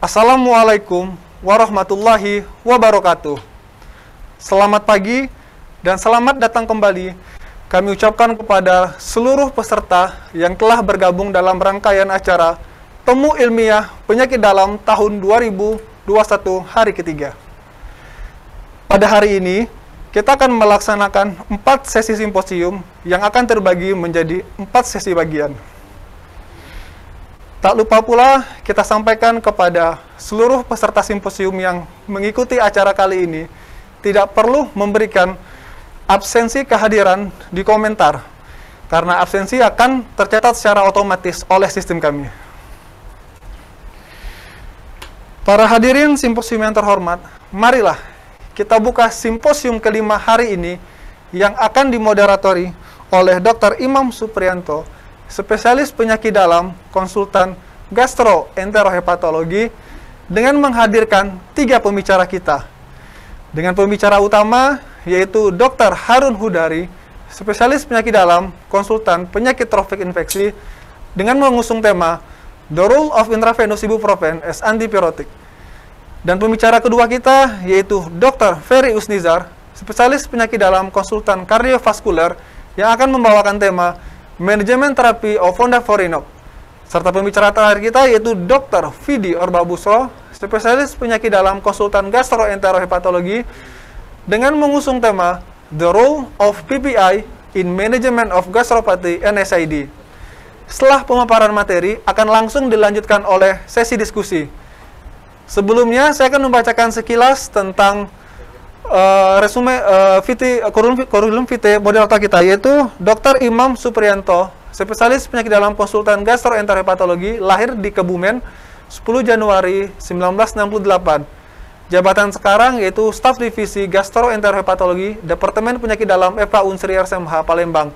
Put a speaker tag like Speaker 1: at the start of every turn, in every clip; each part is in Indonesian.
Speaker 1: Assalamualaikum warahmatullahi wabarakatuh. Selamat pagi dan selamat datang kembali kami ucapkan kepada seluruh peserta yang telah bergabung dalam rangkaian acara Temu Ilmiah Penyakit Dalam tahun 2021 hari ketiga. Pada hari ini, kita akan melaksanakan 4 sesi simposium yang akan terbagi menjadi 4 sesi bagian. Tak lupa pula kita sampaikan kepada seluruh peserta simposium yang mengikuti acara kali ini tidak perlu memberikan absensi kehadiran di komentar karena absensi akan tercatat secara otomatis oleh sistem kami. Para hadirin simposium yang terhormat, marilah kita buka simposium kelima hari ini yang akan dimoderatori oleh Dr. Imam Suprianto, spesialis penyakit dalam, konsultan gastroenterohepatologi, dengan menghadirkan 3 pembicara kita. Dengan pembicara utama yaitu Dr. Harun Hudari, spesialis penyakit dalam, konsultan penyakit trofik infeksi, dengan mengusung tema The Role of Intravenous Ibuprofen as Antipyretic. Dan pembicara kedua kita yaitu Dr. Ferry Usnizar, spesialis penyakit dalam, konsultan kardiovaskuler, yang akan membawakan tema Manajemen Terapi of Fondaforinol. Serta pembicara terakhir kita yaitu Dr. Vidi Orbabusro, spesialis penyakit dalam, konsultan gastroenterohepatologi, dengan mengusung tema The Role of PPI in Management of Gastropathy and SID. Setelah pemaparan materi akan langsung dilanjutkan oleh sesi diskusi. Sebelumnya saya akan membacakan sekilas tentang resume kurikulum vitae moderator kita, yaitu Dr. Imam Suprianto, spesialis penyakit dalam, konsultan gastroenterohepatologi, lahir di Kebumen 10 Januari 1968. Jabatan sekarang yaitu staf divisi gastroenterohepatologi, Departemen Penyakit Dalam FK Unsri RSMH Palembang.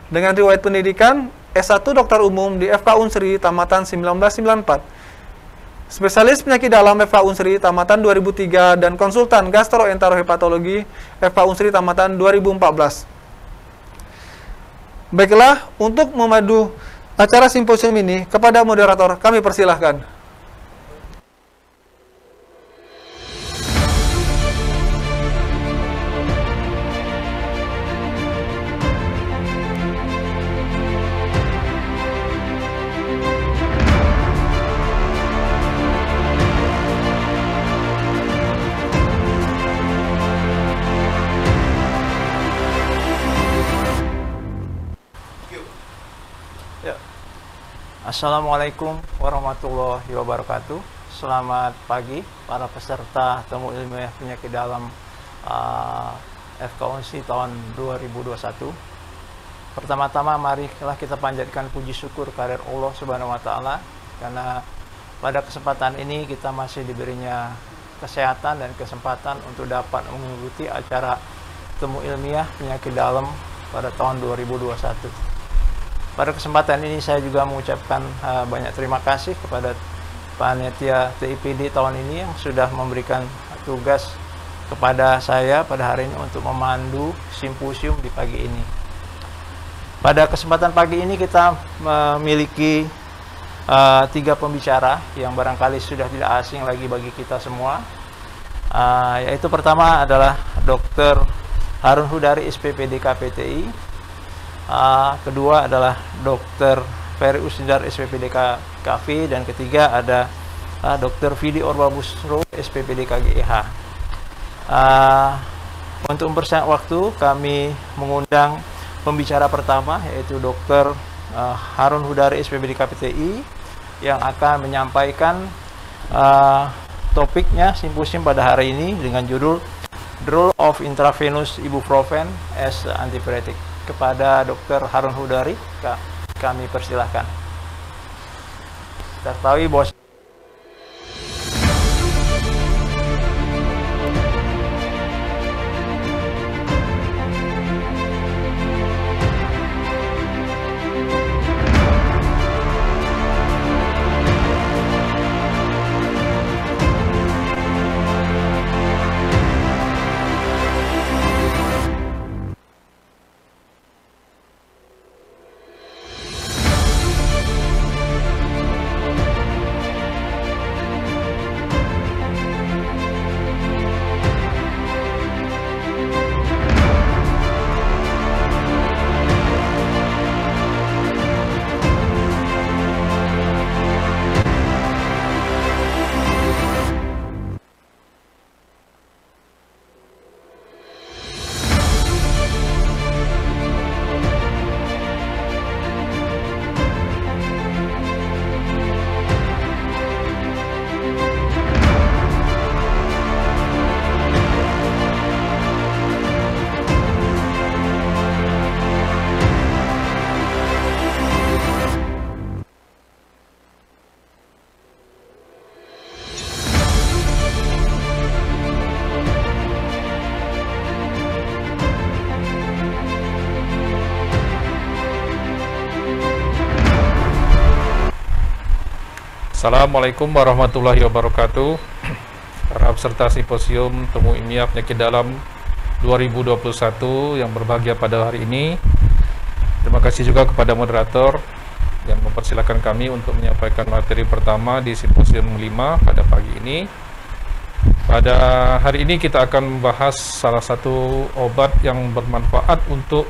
Speaker 1: Dengan riwayat pendidikan S1 Dokter Umum di FK Unsri tamatan 1994. Spesialis penyakit dalam FK Unsri tamatan 2003 dan konsultan gastroenterohepatologi FK Unsri tamatan 2014. Baiklah, untuk memadu acara simposium ini, kepada moderator kami persilahkan.
Speaker 2: Assalamualaikum warahmatullahi wabarakatuh. Selamat pagi para peserta Temu Ilmiah Penyakit Dalam FK Unsri tahun 2021. Pertama-tama marilah kita panjatkan puji syukur kehadirat Allah Subhanahu wa taala, karena pada kesempatan ini kita masih diberinya kesehatan dan kesempatan untuk dapat mengikuti acara Temu Ilmiah Penyakit Dalam pada tahun 2021. Pada kesempatan ini saya juga mengucapkan banyak terima kasih kepada panitia TIPD tahun ini yang sudah memberikan tugas kepada saya pada hari ini untuk memandu simposium di pagi ini. Pada kesempatan pagi ini kita memiliki 3 pembicara yang barangkali sudah tidak asing lagi bagi kita semua. Yaitu pertama adalah Dr. Harun Hudari, SPPD KPTI. Kedua adalah Dr. Ferry Usnizar, SPPD KV, dan ketiga ada Dr. Vidi Orbabusro, SPPD KGIH. Untuk mempersingkat waktu, kami mengundang pembicara pertama yaitu Dr. Harun Hudari, SPPD KPTI, yang akan menyampaikan topiknya simposium pada hari ini dengan judul The Role of Intravenous Ibuprofen as Antipyretic. Kepada Dr. Harun Hudari, kami persilahkan. Kita tahu bahwa
Speaker 3: Assalamualaikum warahmatullahi wabarakatuh. Para peserta simposium Temu Ilmiah Penyakit Dalam 2021 yang berbahagia pada hari ini. Terima kasih juga kepada moderator yang mempersilahkan kami untuk menyampaikan materi pertama di simposium 5 pada pagi ini. Pada hari ini kita akan membahas salah satu obat yang bermanfaat untuk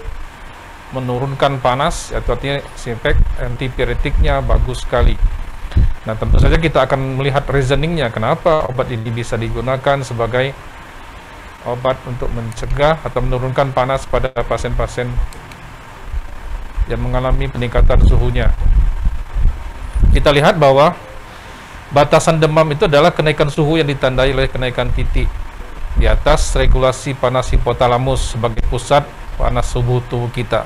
Speaker 3: menurunkan panas, yaitu artinya efek antipiretiknya bagus sekali. Nah, tentu saja kita akan melihat reasoningnya kenapa obat ini bisa digunakan sebagai obat untuk mencegah atau menurunkan panas pada pasien-pasien yang mengalami peningkatan suhunya. Kita lihat bahwa batasan demam itu adalah kenaikan suhu yang ditandai oleh kenaikan titik di atas regulasi panas hipotalamus sebagai pusat panas tubuh kita.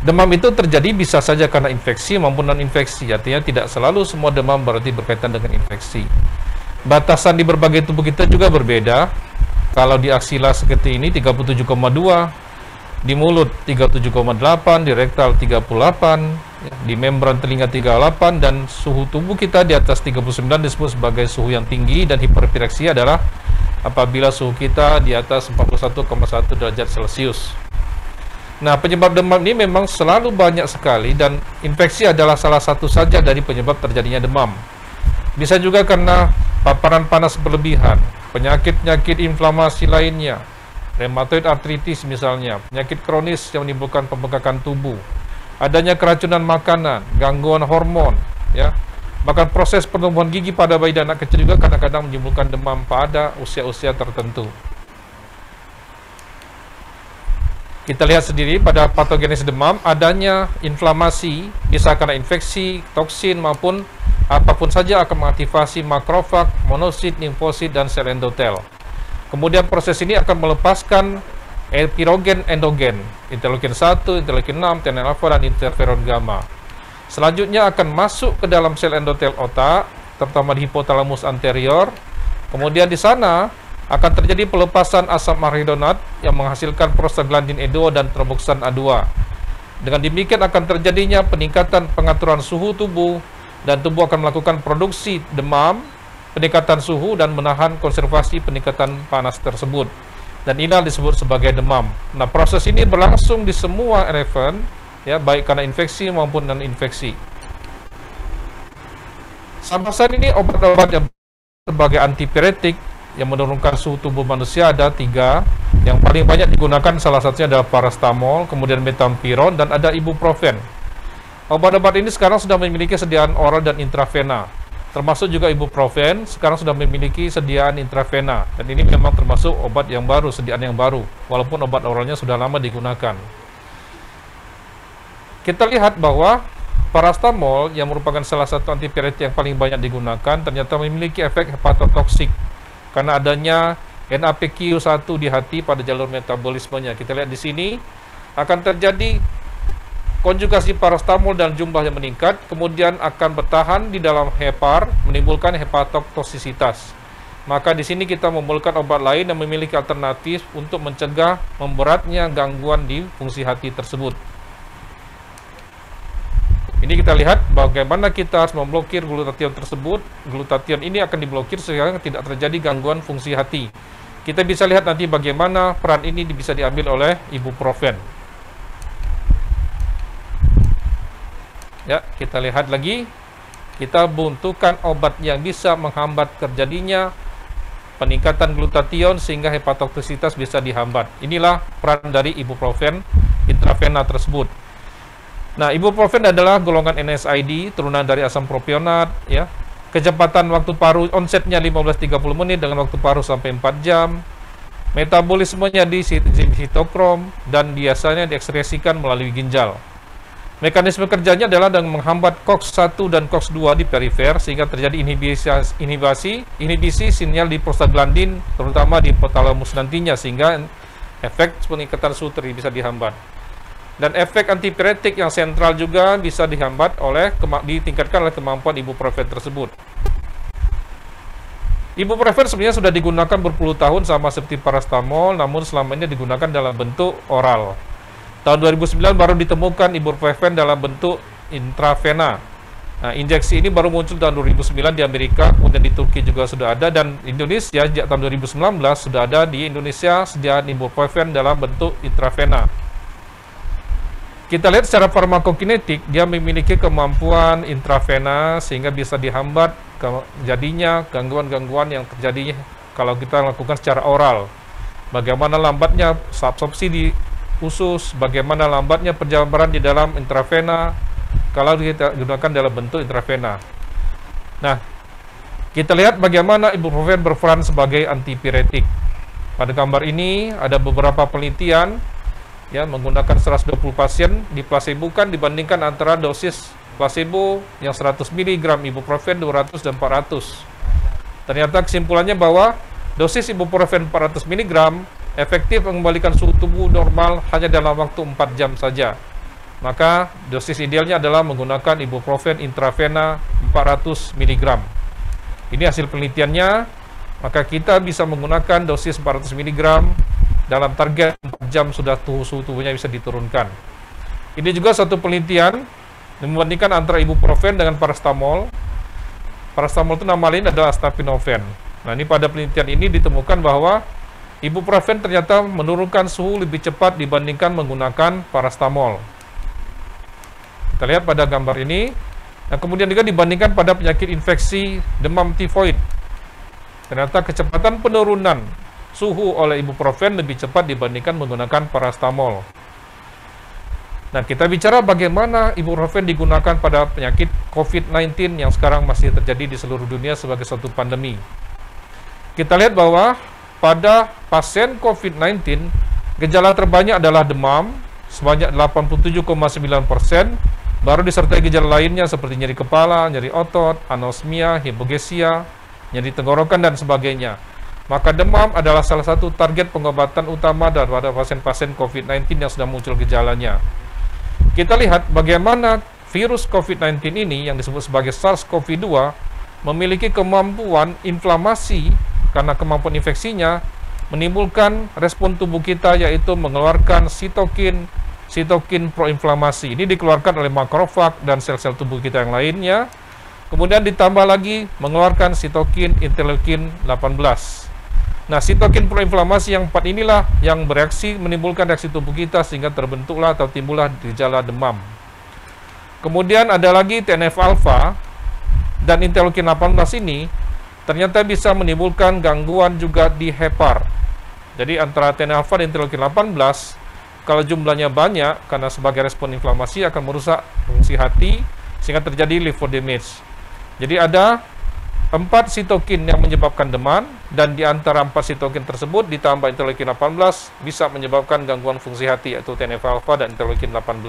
Speaker 3: Demam itu terjadi bisa saja karena infeksi maupun non-infeksi, artinya tidak selalu semua demam berarti berkaitan dengan infeksi. Batasan di berbagai tubuh kita juga berbeda. Kalau di aksila seperti ini 37,2, di mulut 37,8, di rektal 38, di membran telinga 38, dan suhu tubuh kita di atas 39 disebut sebagai suhu yang tinggi, dan hiperpireksi adalah apabila suhu kita di atas 41,1 derajat Celcius. Nah, penyebab demam ini memang selalu banyak sekali, dan infeksi adalah salah satu saja dari penyebab terjadinya demam. Bisa juga karena paparan panas berlebihan, penyakit-penyakit inflamasi lainnya, rheumatoid arthritis misalnya, penyakit kronis yang menimbulkan pembengkakan tubuh, adanya keracunan makanan, gangguan hormon, ya. Bahkan proses pertumbuhan gigi pada bayi dan anak kecil juga kadang-kadang menimbulkan demam pada usia-usia tertentu. Kita lihat sendiri pada patogenesis demam, adanya inflamasi, bisa karena infeksi, toksin, maupun apapun saja akan mengaktifasi makrofag, monosit, limfosit, dan sel endotel. Kemudian proses ini akan melepaskan pirogen endogen, interleukin 1, interleukin 6, TNF-alpha, dan interferon gamma. Selanjutnya akan masuk ke dalam sel endotel otak, terutama di hipotalamus anterior. Kemudian di sana akan terjadi pelepasan asam arachidonat yang menghasilkan prostaglandin E2 dan thromboxan A2. Dengan demikian akan terjadinya peningkatan pengaturan suhu tubuh, dan tubuh akan melakukan produksi demam, peningkatan suhu, dan menahan konservasi peningkatan panas tersebut. Dan inilah disebut sebagai demam. Nah, proses ini berlangsung di semua elemen, ya, baik karena infeksi maupun non-infeksi. Sabasan ini obat-obat yang sebagai antipiretik yang menurunkan suhu tubuh manusia ada 3. Yang paling banyak digunakan salah satunya adalah paracetamol, kemudian metampiron, dan ada ibuprofen. Obat-obat ini sekarang sudah memiliki sediaan oral dan intravena. Termasuk juga ibuprofen sekarang sudah memiliki sediaan intravena, dan ini memang termasuk obat yang baru, sediaan yang baru, walaupun obat oralnya sudah lama digunakan. Kita lihat bahwa paracetamol yang merupakan salah satu antipiretik yang paling banyak digunakan ternyata memiliki efek hepatotoksik karena adanya NAPQ1 di hati pada jalur metabolismenya. Kita lihat di sini akan terjadi konjugasi paracetamol dan jumlah yang meningkat, kemudian akan bertahan di dalam hepar, menimbulkan hepatotoksisitas. Maka di sini kita memerlukan obat lain yang memiliki alternatif untuk mencegah memberatnya gangguan di fungsi hati tersebut. Ini kita lihat bagaimana kita harus memblokir glutathione tersebut. Glutathione ini akan diblokir sehingga tidak terjadi gangguan fungsi hati. Kita bisa lihat nanti bagaimana peran ini bisa diambil oleh ibuprofen. Ya, kita lihat lagi. Kita butuhkan obat yang bisa menghambat terjadinya peningkatan glutathione sehingga hepatotoksisitas bisa dihambat. Inilah peran dari ibuprofen intravena tersebut. Nah, ibuprofen adalah golongan NSAID, turunan dari asam propionat, ya. Kecepatan waktu paru onsetnya 15-30 menit dengan waktu paru sampai 4 jam. Metabolismenya di sitokrom dan biasanya diekskresikan melalui ginjal. Mekanisme kerjanya adalah dengan menghambat COX-1 dan COX-2 di perifer sehingga terjadi inhibisi sinyal di prostaglandin terutama di hipotalamus nantinya sehingga efek peningkatan suhu bisa dihambat. Dan efek antipiretik yang sentral juga bisa dihambat ditingkatkan oleh kemampuan ibuprofen tersebut. Ibuprofen sebenarnya sudah digunakan berpuluh tahun sama seperti paracetamol, namun selama ini digunakan dalam bentuk oral. Tahun 2009 baru ditemukan ibuprofen dalam bentuk intravena. Nah, injeksi ini baru muncul tahun 2009 di Amerika, kemudian di Turki juga sudah ada, dan Indonesia sejak tahun 2019 sudah ada di Indonesia sediaan ibuprofen dalam bentuk intravena. Kita lihat secara farmakokinetik, dia memiliki kemampuan intravena sehingga bisa dihambat jadinya gangguan-gangguan yang terjadi kalau kita lakukan secara oral. Bagaimana lambatnya absorpsi di usus, bagaimana lambatnya penjabaran di dalam intravena kalau kita gunakan dalam bentuk intravena. Nah, kita lihat bagaimana ibuprofen berperan sebagai antipiretik. Pada gambar ini ada beberapa penelitian ya menggunakan 120 pasien diplasebokan dibandingkan antara dosis placebo yang 100 mg ibuprofen 200 dan 400. Ternyata kesimpulannya bahwa dosis ibuprofen 400 mg efektif mengembalikan suhu tubuh normal hanya dalam waktu 4 jam saja. Maka dosis idealnya adalah menggunakan ibuprofen intravena 400 mg. Ini hasil penelitiannya, maka kita bisa menggunakan dosis 400 mg dalam target 4 jam sudah suhu tubuhnya bisa diturunkan. Ini juga satu penelitian membandingkan antara ibuprofen dengan paracetamol. Paracetamol itu nama lain adalah acetaminophen. Nah, ini pada penelitian ini ditemukan bahwa ibuprofen ternyata menurunkan suhu lebih cepat dibandingkan menggunakan paracetamol. Kita lihat pada gambar ini. Nah, kemudian juga dibandingkan pada penyakit infeksi demam tifoid. Ternyata kecepatan penurunan suhu oleh ibuprofen lebih cepat dibandingkan menggunakan paracetamol. Nah, kita bicara bagaimana ibuprofen digunakan pada penyakit COVID-19 yang sekarang masih terjadi di seluruh dunia sebagai suatu pandemi. Kita lihat bahwa pada pasien COVID-19, gejala terbanyak adalah demam sebanyak 87,9%, baru disertai gejala lainnya seperti nyeri kepala, nyeri otot, anosmia, hipogesia, nyeri tenggorokan, dan sebagainya. Maka demam adalah salah satu target pengobatan utama daripada pasien-pasien COVID-19 yang sudah muncul gejalanya. Kita lihat bagaimana virus COVID-19 ini yang disebut sebagai SARS-CoV-2 memiliki kemampuan inflamasi karena kemampuan infeksinya menimbulkan respon tubuh kita yaitu mengeluarkan sitokin proinflamasi. Ini dikeluarkan oleh makrofag dan sel-sel tubuh kita yang lainnya. Kemudian ditambah lagi mengeluarkan sitokin interleukin 18. Nah, sitokin proinflamasi yang 4 inilah yang bereaksi menimbulkan reaksi tubuh kita sehingga terbentuklah atau timbullah gejala demam. Kemudian ada lagi TNF-alpha dan interleukin 18 ini ternyata bisa menimbulkan gangguan juga di hepar. Jadi antara TNF-alpha dan interleukin 18 kalau jumlahnya banyak karena sebagai respon inflamasi akan merusak fungsi hati sehingga terjadi liver damage. Jadi ada 4 sitokin yang menyebabkan demam, dan di antara 4 sitokin tersebut ditambah interleukin 18 bisa menyebabkan gangguan fungsi hati yaitu TNF-alpha dan interleukin 18.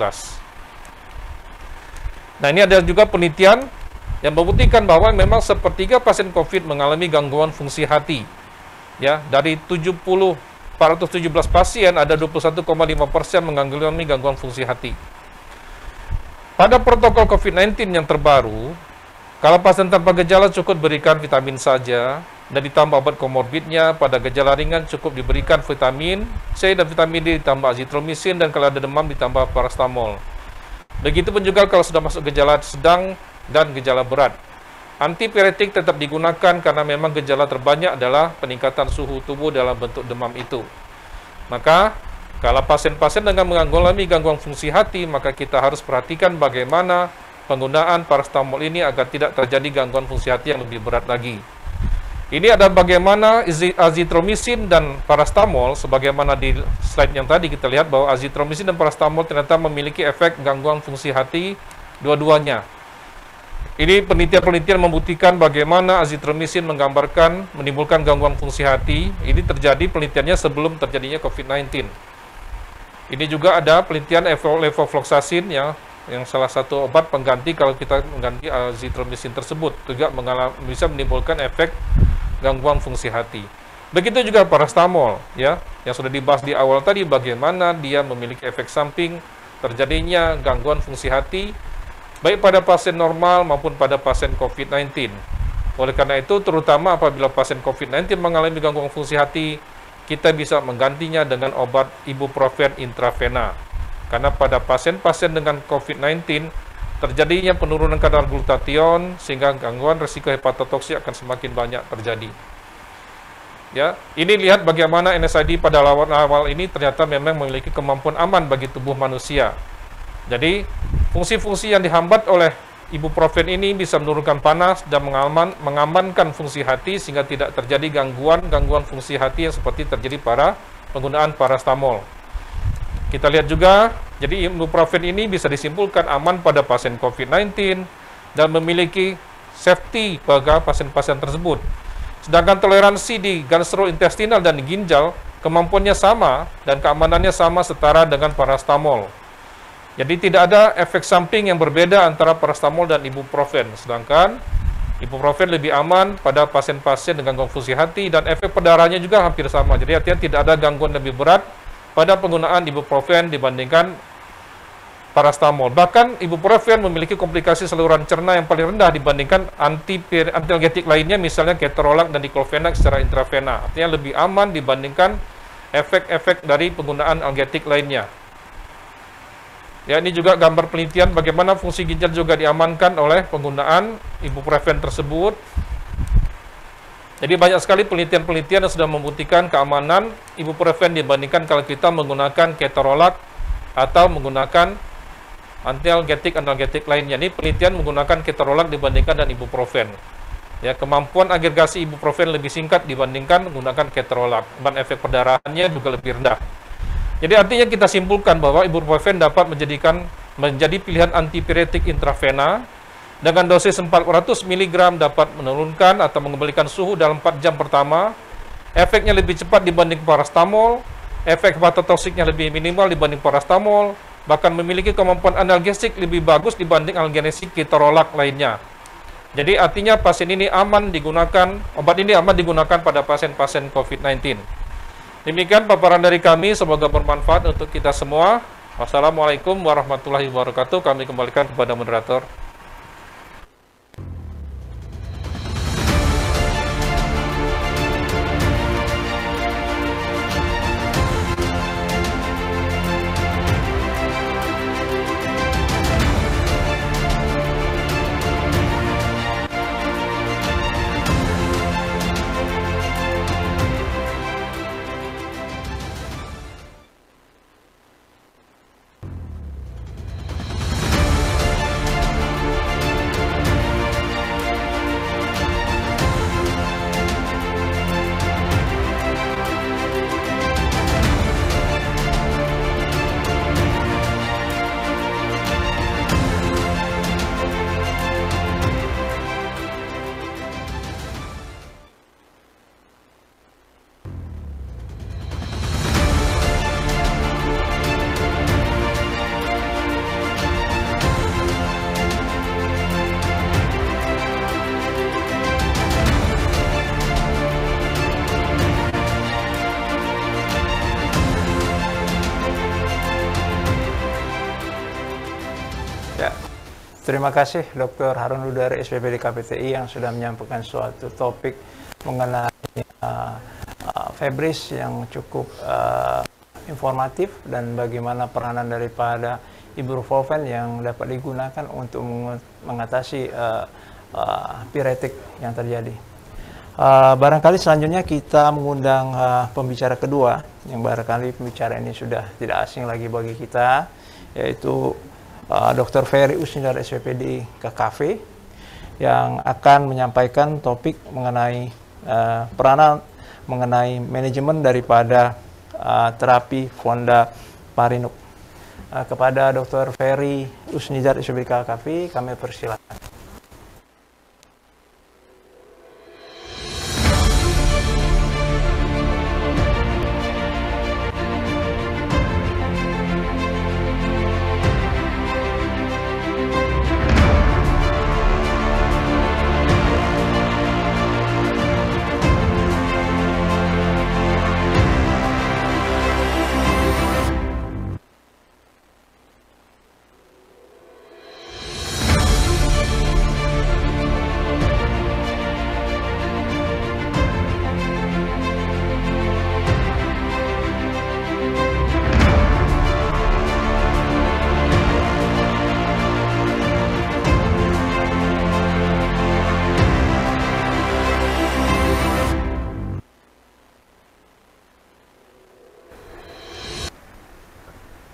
Speaker 3: Nah, ini ada juga penelitian yang membuktikan bahwa memang sepertiga pasien COVID mengalami gangguan fungsi hati. Ya, dari 417 pasien ada 21,5% mengalami gangguan fungsi hati. Pada protokol COVID-19 yang terbaru, kalau pasien tanpa gejala cukup berikan vitamin saja dan ditambah obat komorbidnya. Pada gejala ringan cukup diberikan vitamin C dan vitamin D ditambah azitromisin, dan kalau ada demam ditambah paracetamol. Begitupun juga kalau sudah masuk gejala sedang dan gejala berat. Antipiretik tetap digunakan karena memang gejala terbanyak adalah peningkatan suhu tubuh dalam bentuk demam itu. Maka kalau pasien-pasien dengan mengalami gangguan fungsi hati, maka kita harus perhatikan bagaimana penggunaan paracetamol ini agar tidak terjadi gangguan fungsi hati yang lebih berat lagi. Ini ada bagaimana azitromisin dan paracetamol, sebagaimana di slide yang tadi kita lihat bahwa azitromisin dan paracetamol ternyata memiliki efek gangguan fungsi hati dua-duanya. Ini penelitian-penelitian membuktikan bagaimana azitromisin menimbulkan gangguan fungsi hati. Ini terjadi penelitiannya sebelum terjadinya COVID-19. Ini juga ada penelitian levofloxacin yang salah satu obat pengganti kalau kita mengganti azitromisin tersebut juga bisa menimbulkan efek gangguan fungsi hati. Begitu juga paracetamol ya, yang sudah dibahas di awal tadi bagaimana dia memiliki efek samping terjadinya gangguan fungsi hati baik pada pasien normal maupun pada pasien COVID-19. Oleh karena itu, terutama apabila pasien COVID-19 mengalami gangguan fungsi hati, kita bisa menggantinya dengan obat ibuprofen intravena. Karena pada pasien-pasien dengan COVID-19, terjadinya penurunan kadar glutathione sehingga gangguan risiko hepatotoksik akan semakin banyak terjadi. Ya, ini lihat bagaimana NSAID pada awal ini ternyata memang memiliki kemampuan aman bagi tubuh manusia. Jadi, fungsi-fungsi yang dihambat oleh ibuprofen ini bisa menurunkan panas dan mengamankan fungsi hati sehingga tidak terjadi gangguan fungsi hati yang seperti terjadi pada penggunaan paracetamol. Kita lihat juga, jadi ibuprofen ini bisa disimpulkan aman pada pasien COVID-19 dan memiliki safety pada pasien-pasien tersebut. Sedangkan toleransi di gastrointestinal dan di ginjal, kemampuannya sama dan keamanannya sama setara dengan paracetamol. Jadi tidak ada efek samping yang berbeda antara paracetamol dan ibuprofen. Sedangkan ibuprofen lebih aman pada pasien-pasien dengan gangguan fungsi hati dan efek perdarahannya juga hampir sama. Jadi artinya tidak ada gangguan lebih berat pada penggunaan ibuprofen dibandingkan paracetamol. Bahkan ibuprofen memiliki komplikasi saluran cerna yang paling rendah dibandingkan antialgetik lainnya, misalnya ketorolac dan diclofenac secara intravena. Artinya lebih aman dibandingkan efek-efek dari penggunaan algetik lainnya. Ya, ini juga gambar penelitian bagaimana fungsi ginjal juga diamankan oleh penggunaan ibuprofen tersebut. Jadi banyak sekali penelitian-penelitian yang sudah membuktikan keamanan ibuprofen dibandingkan kalau kita menggunakan ketorolac atau menggunakan analgetik lainnya. Ini penelitian menggunakan ketorolac dibandingkan dan ibuprofen. Ya, kemampuan agregasi ibuprofen lebih singkat dibandingkan menggunakan ketorolac, dan efek perdarahannya juga lebih rendah. Jadi artinya kita simpulkan bahwa ibuprofen dapat menjadi pilihan antipiretik intravena dengan dosis 400 mg dapat menurunkan atau mengembalikan suhu dalam 4 jam pertama. Efeknya lebih cepat dibanding paracetamol, efek hepatotoksiknya lebih minimal dibanding paracetamol, bahkan memiliki kemampuan analgesik lebih bagus dibanding analgesik ketorolac lainnya. Jadi artinya pasien ini aman digunakan, obat ini aman digunakan pada pasien-pasien COVID-19. Demikian paparan dari kami, semoga bermanfaat untuk kita semua. Wassalamualaikum warahmatullahi wabarakatuh. Kami kembalikan kepada moderator.
Speaker 2: Terima kasih Dr. Harun Hudari, SPPD KPTI yang sudah menyampaikan suatu topik mengenai febris yang cukup informatif dan bagaimana peranan daripada ibuprofen yang dapat digunakan untuk mengatasi piretik yang terjadi. Barangkali selanjutnya kita mengundang pembicara kedua, yang barangkali pembicara ini sudah tidak asing lagi bagi kita, yaitu Dr. Ferry Usnidar, SPPD KKV, yang akan menyampaikan topik mengenai peranan mengenai manajemen daripada terapi fondaparinux. Kepada Dr. Ferry Usnidar, SPPD KKV, kami persilakan.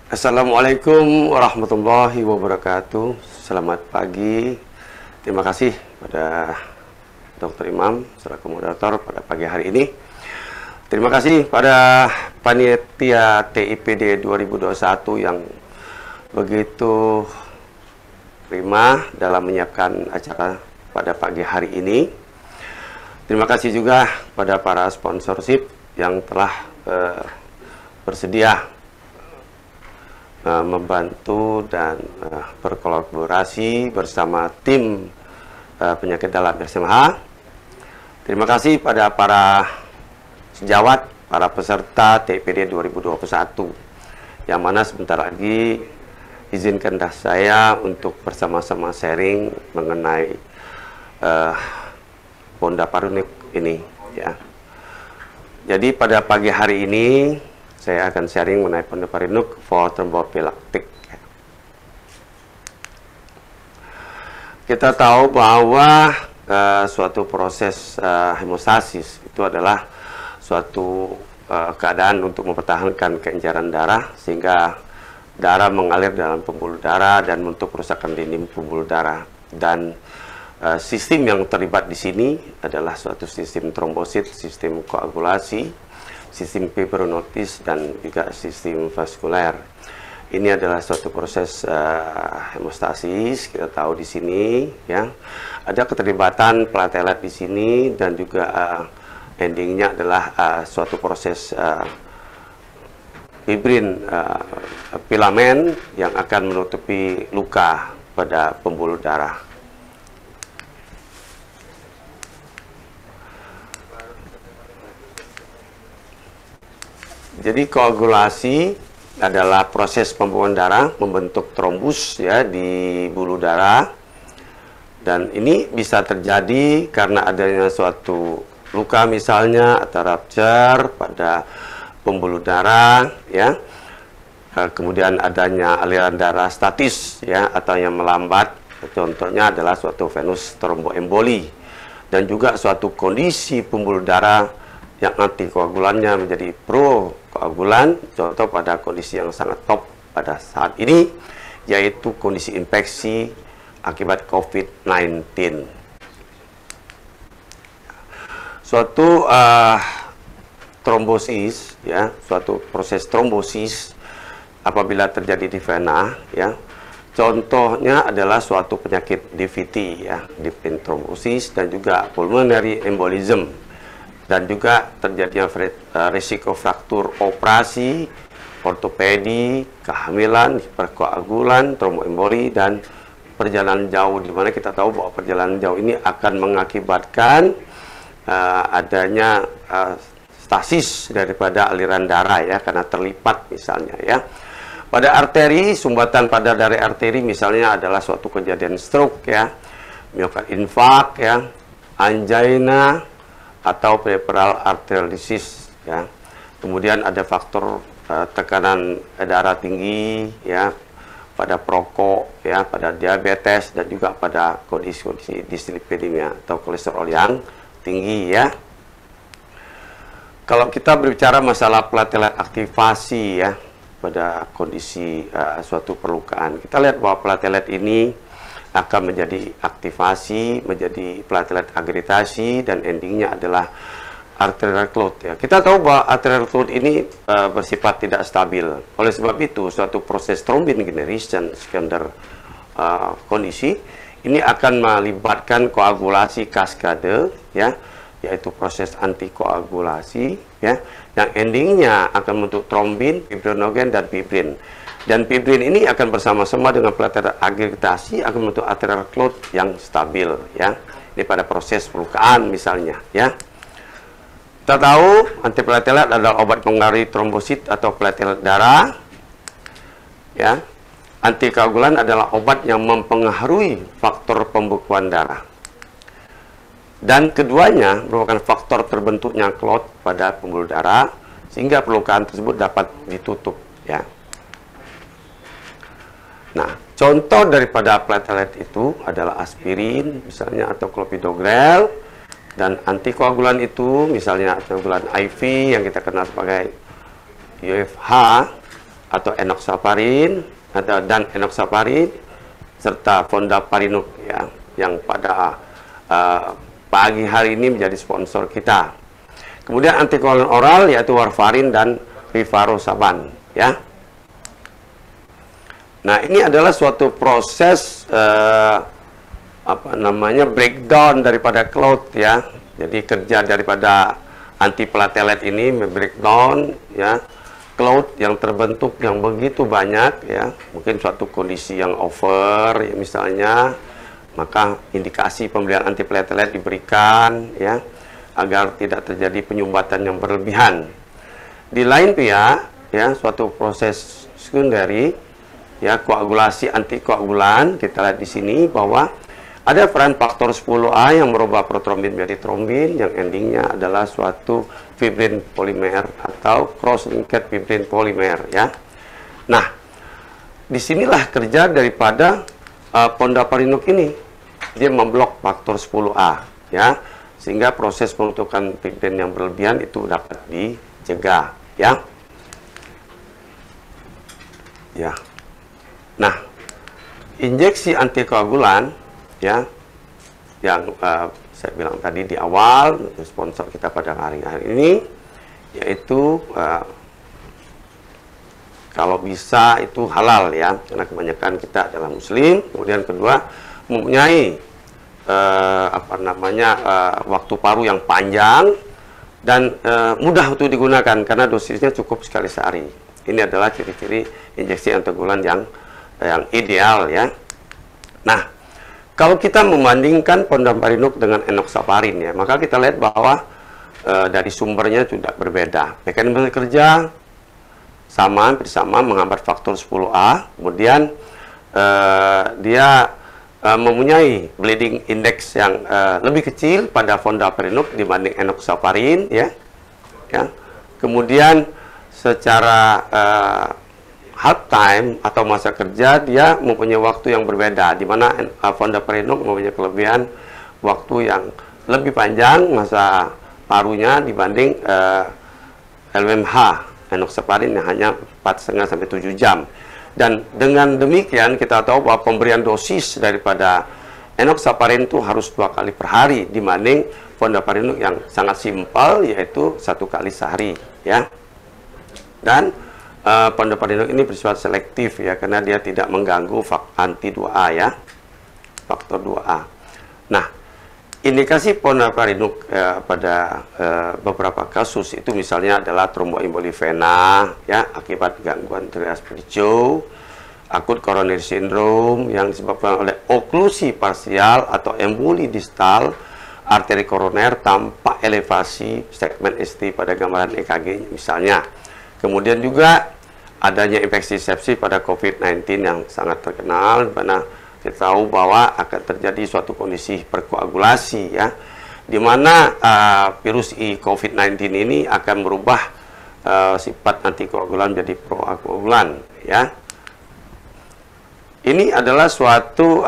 Speaker 4: Assalamualaikum warahmatullahi wabarakatuh. Selamat pagi. Terima kasih pada Dr. Imam selaku moderator pada pagi hari ini. Terima kasih pada panitia TIPD 2021 yang begitu prima dalam menyiapkan acara pada pagi hari ini. Terima kasih juga pada para sponsorship yang telah bersedia membantu dan berkolaborasi bersama tim penyakit dalam SMH. Terima kasih pada para sejawat, para peserta TIPD 2021, yang mana sebentar lagi izinkan saya untuk bersama-sama sharing mengenai Ponda Parunik ini, ya. Jadi pada pagi hari ini saya akan sharing mengenai Ponda Parunik for trombopilaktik. Kita tahu bahwa suatu proses hemostasis itu adalah suatu keadaan untuk mempertahankan keenceran darah sehingga darah mengalir dalam pembuluh darah dan membentuk kerusakan dinding pembuluh darah. Dan sistem yang terlibat di sini adalah suatu sistem trombosit, sistem koagulasi, sistem fibrinotis, dan juga sistem vaskuler. Ini adalah suatu proses hemostasis. Kita tahu di sini, ya, ada keterlibatan platelet di sini dan juga endingnya adalah suatu proses fibrin filamen yang akan menutupi luka pada pembuluh darah. Jadi koagulasi adalah proses pembuluhan darah membentuk trombus, ya, di buluh darah, dan ini bisa terjadi karena adanya suatu luka misalnya atau rupture pada pembuluh darah, ya. Kemudian adanya aliran darah statis, ya, atau yang melambat. Contohnya adalah suatu venous thromboemboli, dan juga suatu kondisi pembuluh darah yang antikoagulannya menjadi prokoagulan. Contoh pada kondisi yang sangat top pada saat ini yaitu kondisi infeksi akibat COVID-19. Suatu trombosis, ya, suatu proses trombosis apabila terjadi di vena, ya, contohnya adalah suatu penyakit DVT, ya, deep vein thrombosis, dan juga pulmonary embolism, dan juga terjadinya risiko fraktur operasi, ortopedi, kehamilan, hiperkoagulan, tromboemboli, dan perjalanan jauh, di mana kita tahu bahwa perjalanan jauh ini akan mengakibatkan adanya stasis daripada aliran darah, ya, karena terlipat misalnya, ya. Pada arteri, sumbatan pada dari arteri misalnya adalah suatu kejadian stroke, ya, miokard infark, ya, angina, atau peripheral arterial disease, ya. Kemudian ada faktor tekanan darah tinggi, ya, pada perokok, ya, pada diabetes, dan juga pada kondisi dislipidemia atau kolesterol yang tinggi, ya. Kalau kita berbicara masalah platelet aktivasi, ya, pada kondisi suatu perlukaan, kita lihat bahwa platelet ini akan menjadi aktivasi, menjadi platelet agregasi, dan endingnya adalah arterial clot, ya. Kita tahu bahwa arterial clot ini bersifat tidak stabil. Oleh sebab itu, suatu proses thrombin generation sekunder kondisi ini akan melibatkan koagulasi kaskade, ya, yaitu proses antikoagulasi, ya, yang endingnya akan membentuk trombin, fibrinogen, dan fibrin. Dan fibrin ini akan bersama-sama dengan platelet agregasi akan membentuk arterial clot yang stabil, ya. Ini pada proses perlukaan misalnya, ya. Kita tahu antiplatelet adalah obat pengaruhi trombosit atau platelet darah, ya. Antikoagulan adalah obat yang mempengaruhi faktor pembekuan darah. Dan keduanya merupakan faktor terbentuknya clot pada pembuluh darah sehingga perlukaan tersebut dapat ditutup, ya. Nah, contoh daripada platelet itu adalah aspirin misalnya atau clopidogrel, dan antikoagulan itu misalnya antikoagulan IV yang kita kenal sebagai UFH, atau enoxaparin dan enoxaparin serta fondaparinux ya, yang pada pagi hari ini menjadi sponsor kita. Kemudian antikoagulan oral yaitu warfarin dan rivaroxaban ya. Nah, ini adalah suatu proses breakdown daripada cloud ya. Jadi kerja daripada antiplatelet ini breakdown ya cloud yang terbentuk yang begitu banyak ya, mungkin suatu kondisi yang over ya, misalnya, maka indikasi pemberian antiplatelet diberikan ya agar tidak terjadi penyumbatan yang berlebihan. Di lain pihak ya, suatu proses sekunderi ya, koagulasi antikoagulan, kita lihat di sini bahwa ada peran faktor 10A yang merubah protrombin menjadi trombin yang endingnya adalah suatu fibrin polimer atau cross-linked fibrin polimer ya. Nah, disinilah kerja daripada fondaparinux ini, dia memblok faktor 10A ya, sehingga proses pembentukan fibrin yang berlebihan itu dapat dicegah ya. Ya. Nah, injeksi antikoagulan ya, yang saya bilang tadi di awal, sponsor kita pada hari ini, yaitu kalau bisa itu halal ya, karena kebanyakan kita adalah muslim. Kemudian kedua, mempunyai waktu paru yang panjang dan mudah untuk digunakan karena dosisnya cukup sekali sehari. Ini adalah ciri-ciri injeksi antikoagulan yang ideal ya. Nah, kalau kita membandingkan fondaparinux dengan enoxaparin ya, maka kita lihat bahwa dari sumbernya sudah berbeda. Mekanisme kerja hampir sama, menghambat faktor 10A. Kemudian dia mempunyai bleeding index yang lebih kecil pada fondaparinux dibanding enoxaparin ya. Kemudian secara half time atau masa kerja dia mempunyai waktu yang berbeda, di mana fondaparinux mempunyai kelebihan waktu yang lebih panjang masa parunya dibanding LMH enoxaparin yang hanya 4,5 sampai 7 jam. Dan dengan demikian kita tahu bahwa pemberian dosis daripada enoxaparin itu harus 2 kali per hari dibanding fondaparinux yang sangat simpel yaitu 1 kali sehari ya. Dan fondaparinux ini bersifat selektif ya, karena dia tidak mengganggu anti 2A ya, faktor 2A. Nah, indikasi fondaparinux pada beberapa kasus itu misalnya adalah tromboemboli vena ya, akibat gangguan trias Virchow, akut coronary syndrome yang disebabkan oleh oklusi parsial atau emboli distal arteri koroner tanpa elevasi segmen ST pada gambaran EKG misalnya. Kemudian juga adanya infeksi sepsis pada COVID-19 yang sangat terkenal, di mana kita tahu bahwa akan terjadi suatu kondisi perkoagulasi ya, di mana virus COVID-19 ini akan merubah sifat antikoagulan menjadi prokoagulan ya. Ini adalah suatu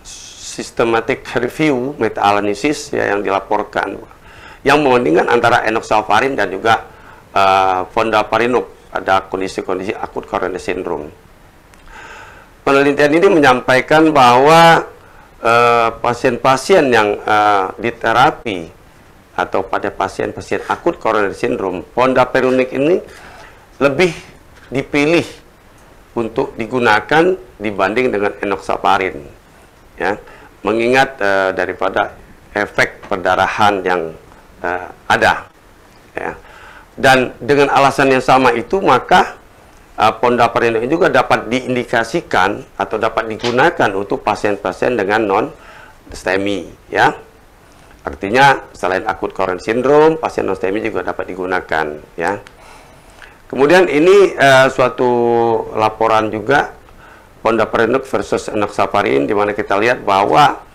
Speaker 4: systematic review meta-analisis ya, yang dilaporkan yang membandingkan antara enoxaparin dan juga fondaparinux pada kondisi-kondisi akut coronary syndrome. Penelitian ini menyampaikan bahwa pasien-pasien yang diterapi atau pada pasien-pasien akut coronary syndrome, fondaparinux ini lebih dipilih untuk digunakan dibanding dengan enoxaparin ya, mengingat daripada efek perdarahan yang ada ya. Dan dengan alasan yang sama itu, maka fondaparinux juga dapat diindikasikan atau dapat digunakan untuk pasien-pasien dengan non-STEMI ya. Artinya selain akut coronary syndrome, pasien non-STEMI juga dapat digunakan ya. Kemudian ini suatu laporan juga fondaparinux versus enoxaparin, di mana kita lihat bahwa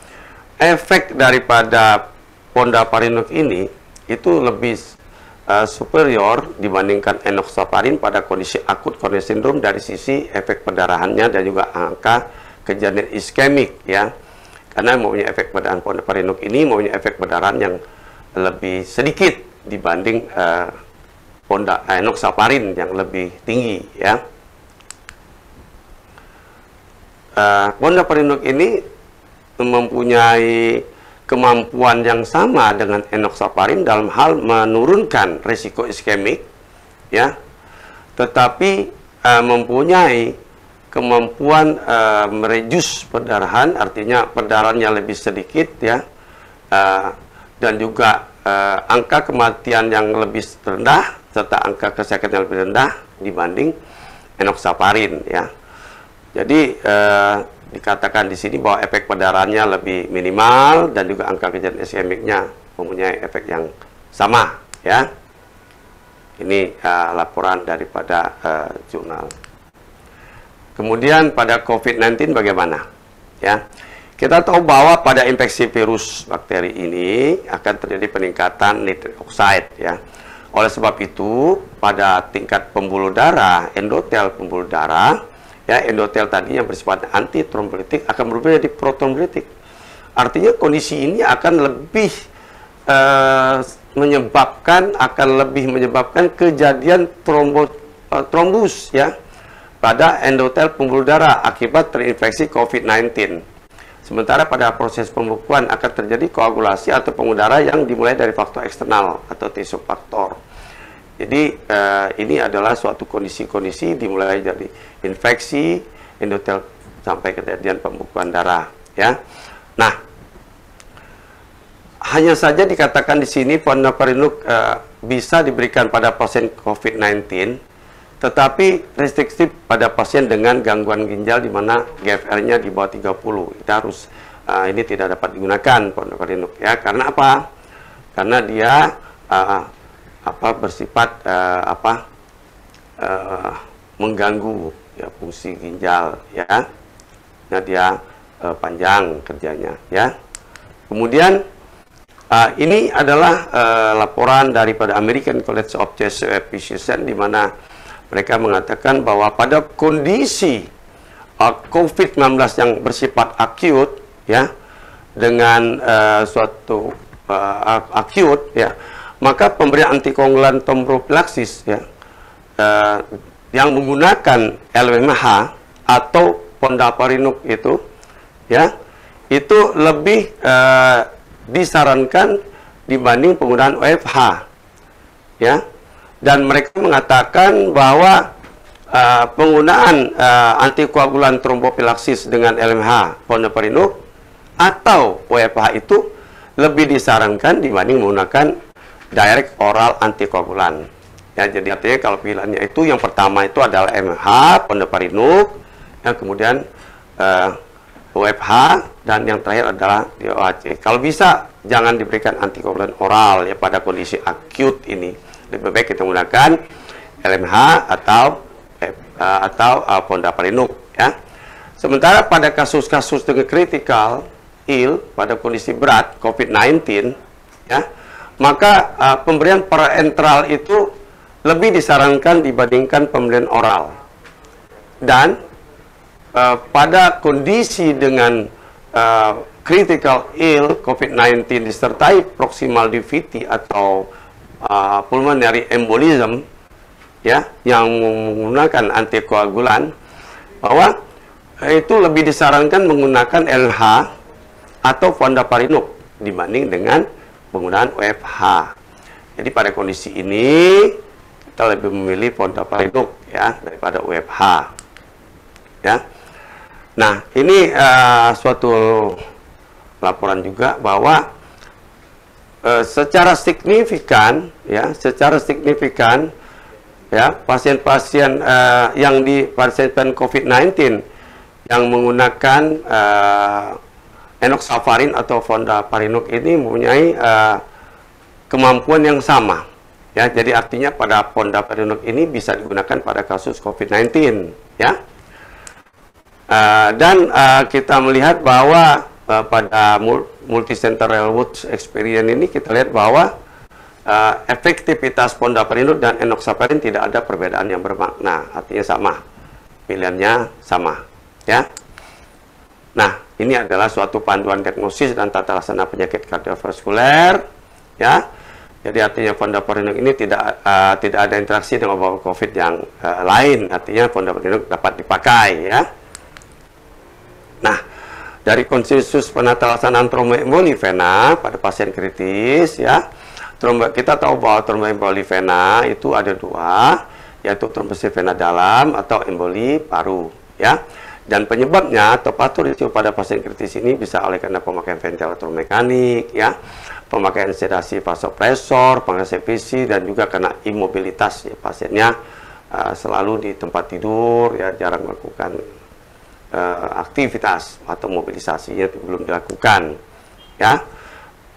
Speaker 4: efek daripada fondaparinux ini itu lebih superior dibandingkan enoxaparin pada kondisi akut coronary syndrome dari sisi efek perdarahannya dan juga angka kejadian iskemik ya, karena mempunyai efek perdarahan fondaparinux ini mempunyai efek perdarahan yang lebih sedikit dibanding enoxaparin yang lebih tinggi ya. Fondaparinux ini mempunyai kemampuan yang sama dengan enoxaparin dalam hal menurunkan risiko iskemik, ya, tetapi mempunyai kemampuan mereduce perdarahan, artinya perdarahannya lebih sedikit, ya, dan juga angka kematian yang lebih rendah serta angka kesakitan yang lebih rendah dibanding enoxaparin, ya. Jadi dikatakan di sini bahwa efek perdarahannya lebih minimal dan juga angka kejadian iskemiknya mempunyai efek yang sama, ya. Ini laporan daripada jurnal. Kemudian pada COVID-19 bagaimana? Ya, kita tahu bahwa pada infeksi virus bakteri ini akan terjadi peningkatan nitric oxide, ya. Oleh sebab itu, pada tingkat pembuluh darah, endotel pembuluh darah, ya, endotel tadi yang bersifat anti trombolitik akan berubah jadi protrombolitik. Artinya kondisi ini akan lebih menyebabkan kejadian trombus, ya, pada endotel pembuluh darah akibat terinfeksi COVID-19. Sementara pada proses pembekuan akan terjadi koagulasi atau pembuluh darah yang dimulai dari faktor eksternal atau tissue faktor. Jadi ini adalah suatu kondisi-kondisi dimulai dari infeksi endotel sampai kejadian pembekuan darah, ya. Nah, hanya saja dikatakan di sini Fondaparinux bisa diberikan pada pasien COVID-19, tetapi restriktif pada pasien dengan gangguan ginjal di mana GFR-nya di bawah 30. Kita harus ini tidak dapat digunakan Fondaparinux, ya. Karena apa? Karena dia bersifat mengganggu, ya, fungsi ginjal, ya. Nah, dia panjang kerjanya, ya. Kemudian ini adalah laporan daripada American College of Chest Physicians, di mana mereka mengatakan bahwa pada kondisi COVID-19 yang bersifat akut, ya, dengan suatu akut, ya, maka pemberian antikoagulan trombopilaksis, ya, yang menggunakan LMH atau Fondaparinux itu, ya, itu lebih disarankan dibanding penggunaan OFH, ya. Dan mereka mengatakan bahwa penggunaan antikoagulan trombopilaksis dengan LMH Fondaparinux atau OFH itu lebih disarankan dibanding menggunakan direct oral antikoagulan. Ya, jadi artinya kalau pilihannya itu yang pertama itu adalah LMH Fondaparinux, yang kemudian OFH, dan yang terakhir adalah DOAC. Kalau bisa jangan diberikan antikoagulan oral, ya, pada kondisi akut ini. Lebih baik kita menggunakan LMH atau Fondaparinux, ya. Sementara pada kasus-kasus dengan critical ill, pada kondisi berat COVID-19, ya, maka pemberian parenteral itu lebih disarankan dibandingkan pemberian oral. Dan pada kondisi dengan critical ill COVID-19 disertai proximal DVT atau pulmonary embolism, ya, yang menggunakan antikoagulan, bahwa itu lebih disarankan menggunakan LH atau Fondaparinux dibanding dengan penggunaan OFH. Jadi pada kondisi ini kita lebih memilih Fondaparinux, ya, daripada OFH, ya. Nah, ini suatu laporan juga bahwa secara signifikan, ya, pasien-pasien yang di pasien COVID-19 yang menggunakan enoxaparin atau Fondaparinux ini mempunyai kemampuan yang sama, ya. Jadi artinya pada Fondaparinux ini bisa digunakan pada kasus COVID-19, ya. Dan kita melihat bahwa pada multicenter Railroad experience ini kita lihat bahwa efektivitas Fondaparinux dan enoxaparin tidak ada perbedaan yang bermakna, artinya sama, pilihannya sama, ya. Nah, ini adalah suatu panduan diagnosis dan tata laksana penyakit kardiovaskuler, ya. Jadi artinya Fondaparinux ini tidak ada interaksi dengan obat COVID yang lain, artinya Fondaparinux dapat dipakai, ya. dari konsensus penata laksanaan tromboemboli vena pada pasien kritis ya. Kita tahu bahwa tromboemboli vena itu ada dua, yaitu trombosit vena dalam atau emboli paru ya. Dan penyebabnya atau patologi pada pasien kritis ini bisa oleh karena pemakaian ventilator mekanik ya, pemakaian sedasi vasopresor, pemakaian CPC, dan juga karena imobilitas ya, pasiennya selalu di tempat tidur ya, jarang melakukan aktivitas atau mobilisasinya belum dilakukan ya.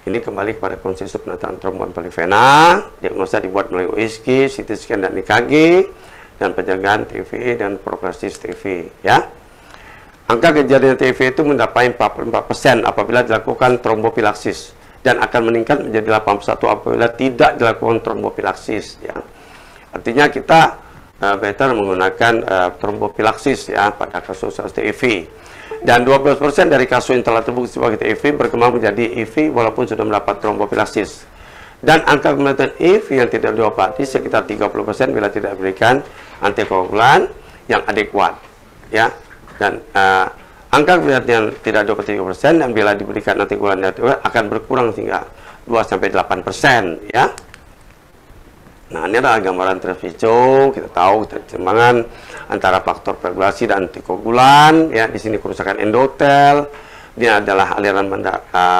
Speaker 4: Ini kembali kepada konsensus penataan tromboemboli vena, diagnosa dibuat melalui USG, CT scan dan EKG, dan penjagaan TV dan profilasis TV ya. Angka kejadian TV itu mencapai 44% apabila dilakukan trombopilaksis dan akan meningkat menjadi 81 apabila tidak dilakukan trombopilaksis ya. Artinya kita better menggunakan trombopilaksis ya pada kasus TIV. Dan 12% dari kasus yang telah terbukti sebagai TIV berkembang menjadi IV walaupun sudah mendapat trombopilaksis. Dan angka kematian IV yang tidak diobati sekitar 30% bila tidak diberikan antikoagulan yang adekuat ya. Dan angka kematian tidak diobati 30% dan bila diberikan antikoagulan yang adekuat akan berkurang hingga 2-8% ya. Nah, ini adalah gambaran terhijau. Kita tahu keseimbangan antara faktor koagulasi dan antikoagulan ya. Di sini kerusakan endotel. Ini adalah aliran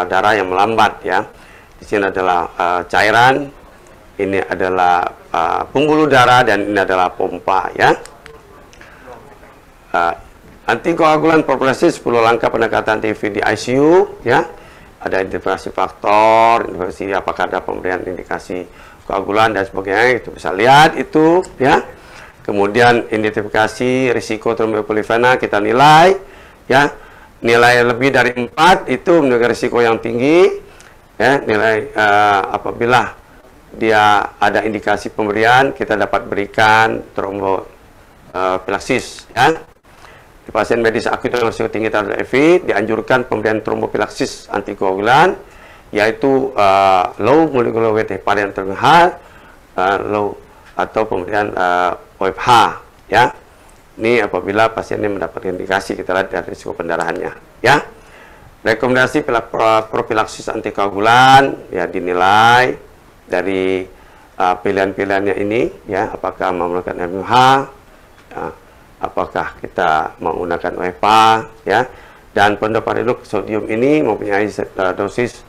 Speaker 4: darah yang melambat ya. Di sini adalah cairan. Ini adalah pembuluh darah dan ini adalah pompa ya. Antikoagulan profilasis 10 langkah pendekatan TV di ICU ya. Ada identifikasi faktor, identifikasi apakah ada pemberian indikasi koagulan dan sebagainya, itu bisa lihat itu ya. Kemudian identifikasi risiko tromboemboli vena kita nilai ya. Nilai lebih dari 4 itu menunjukkan risiko yang tinggi ya. Nilai apabila dia ada indikasi pemberian, kita dapat berikan trombopilaksis ya. Di pasien medis akut dengan risiko tinggi terhadap HIV dianjurkan pemberian trombopilaksis antikoagulan, yaitu low molecular weight heparin terhadap low atau pemberian OFH ya. Ini apabila pasiennya mendapatkan indikasi, kita lihat dari risiko pendarahannya ya. Rekomendasi profilaksis antikoagulan ya dinilai dari pilihan-pilihannya ini ya, apakah menggunakan MH ya, apakah kita menggunakan OFH ya. Dan pendoparinuk sodium ini mempunyai dosis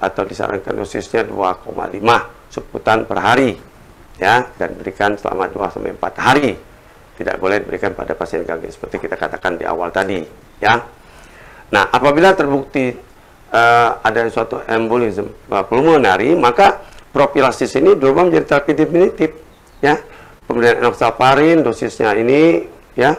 Speaker 4: atau disarankan dosisnya 2,5 subkutan per hari ya, dan diberikan selama 2-4 hari. Tidak boleh diberikan pada pasien KG seperti kita katakan di awal tadi ya. Nah, apabila terbukti ada suatu embolisme pulmonari, maka profilaksis ini berubah menjadi terapi definitif ya. Pemberian enoxaparin dosisnya ini ya,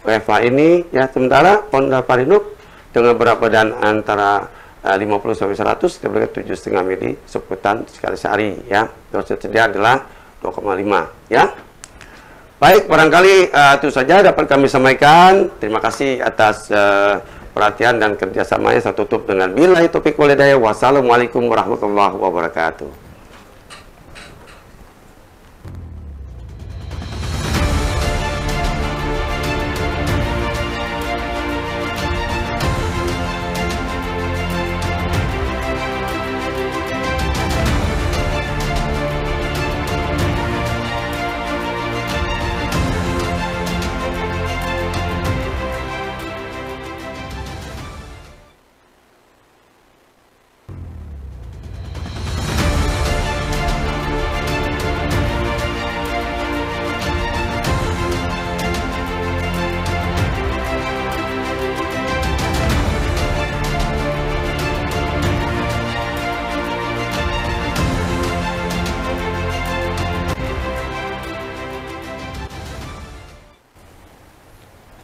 Speaker 4: OFH ini ya. Sementara fondaparinuk dengan berat badan antara 50-100 kita berikan 7,5 mili subkutan sekali sehari ya. Dosis tersedia adalah 2,5 ya. Baik, barangkali itu saja dapat kami sampaikan. Terima kasih atas perhatian dan kerjasamanya. Saya tutup dengan billahi taufiq wal hidayah. Wassalamualaikum warahmatullahi wabarakatuh.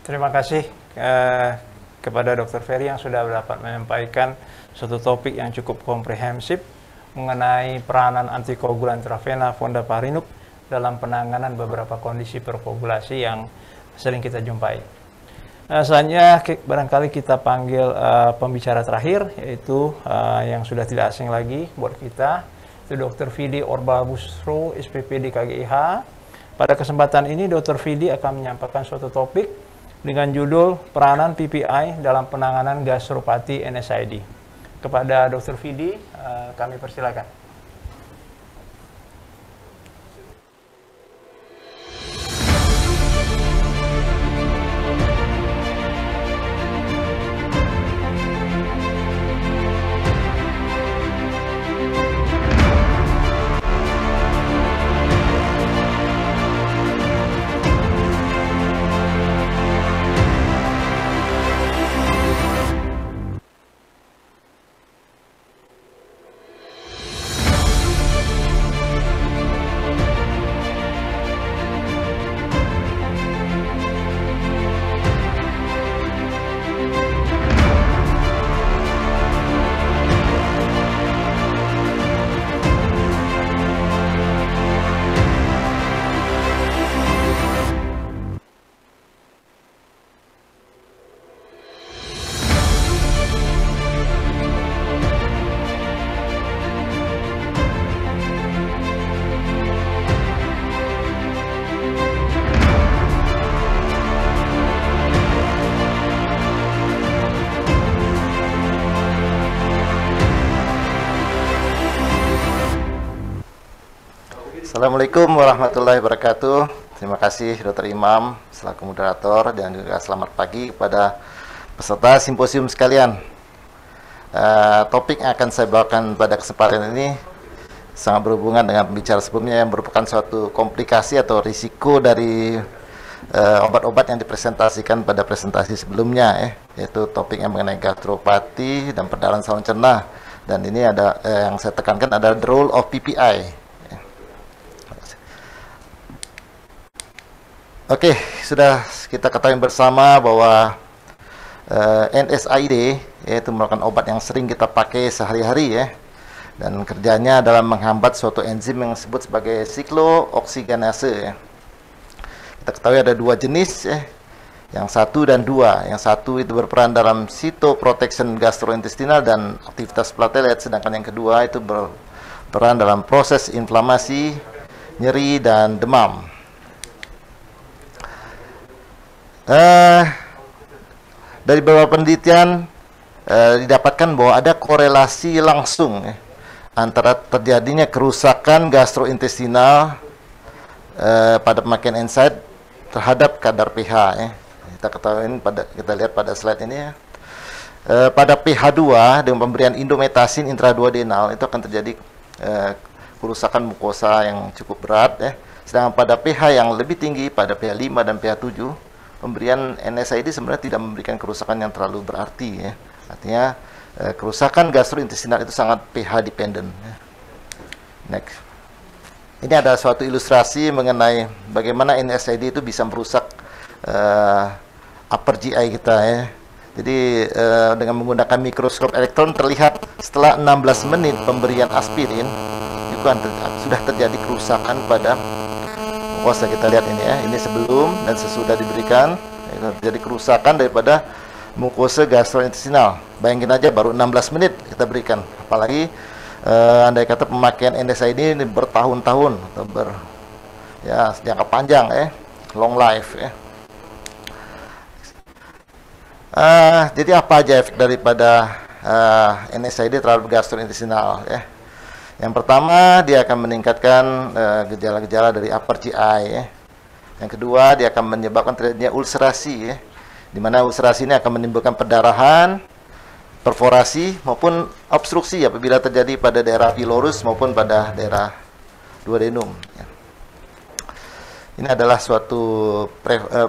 Speaker 2: Terima kasih kepada Dr. Ferry yang sudah dapat menyampaikan suatu topik yang cukup komprehensif mengenai peranan antikoagulan intravena fondaparinux dalam penanganan beberapa kondisi perkoagulasi yang sering kita jumpai. Selanjutnya barangkali kita panggil pembicara terakhir, yaitu yang sudah tidak asing lagi buat kita, itu Dr. Fidi Orbabustro, SPPD KGIH. Pada kesempatan ini Dr. Fidi akan menyampaikan suatu topik dengan judul Peranan PPI dalam Penanganan Gastropati NSAID. Kepada Dr. Vidi, kami persilakan.
Speaker 5: Assalamualaikum warahmatullahi wabarakatuh. Terima kasih Dr. Imam selaku moderator, dan juga selamat pagi kepada peserta simposium sekalian. Topik yang akan saya bawakan pada kesempatan ini sangat berhubungan dengan pembicara sebelumnya yang merupakan suatu komplikasi atau risiko dari obat-obat yang dipresentasikan pada presentasi sebelumnya, yaitu topik yang mengenai gastropati dan perdarahan saluran cerna. Dan ini ada yang saya tekankan adalah the role of PPI. Oke, sudah kita ketahui bersama bahwa NSAID yaitu merupakan obat yang sering kita pakai sehari-hari, dan kerjanya adalah menghambat suatu enzim yang disebut sebagai siklooksigenase. Kita ketahui ada dua jenis, yang 1 dan 2. Yang 1 itu berperan dalam cytoprotection gastrointestinal dan aktivitas platelet, sedangkan yang kedua itu berperan dalam proses inflamasi, nyeri, dan demam. Dari beberapa penelitian didapatkan bahwa ada korelasi langsung antara terjadinya kerusakan gastrointestinal pada pemakaian NSAID terhadap kadar pH. Kita ketahui kita lihat pada slide ini, pada pH 2 dengan pemberian indometasin intraduodenal itu akan terjadi kerusakan mukosa yang cukup berat, sedangkan pada pH yang lebih tinggi, pada pH 5 dan pH 7, pemberian NSAID sebenarnya tidak memberikan kerusakan yang terlalu berarti, artinya kerusakan gastrointestinal itu sangat pH dependent. Next, ini ada suatu ilustrasi mengenai bagaimana NSAID itu bisa merusak upper GI kita, Jadi dengan menggunakan mikroskop elektron terlihat setelah 16 menit pemberian aspirin itu sudah terjadi kerusakan pada mukosa. Kita lihat ini, ini sebelum dan sesudah diberikan, jadi kerusakan daripada mukosa gastrointestinal. Bayangin aja baru 16 menit kita berikan, apalagi andai kata pemakaian NSAID ini bertahun-tahun atau jangka panjang, long life, Jadi apa aja efek daripada NSAID terhadap gastrointestinal, Yang pertama, dia akan meningkatkan gejala-gejala dari upper GI. Yang kedua, dia akan menyebabkan terjadinya ulcerasi, di mana ulcerasi ini akan menimbulkan perdarahan, perforasi maupun obstruksi apabila terjadi pada daerah pylorus maupun pada daerah duodenum. Ini adalah suatu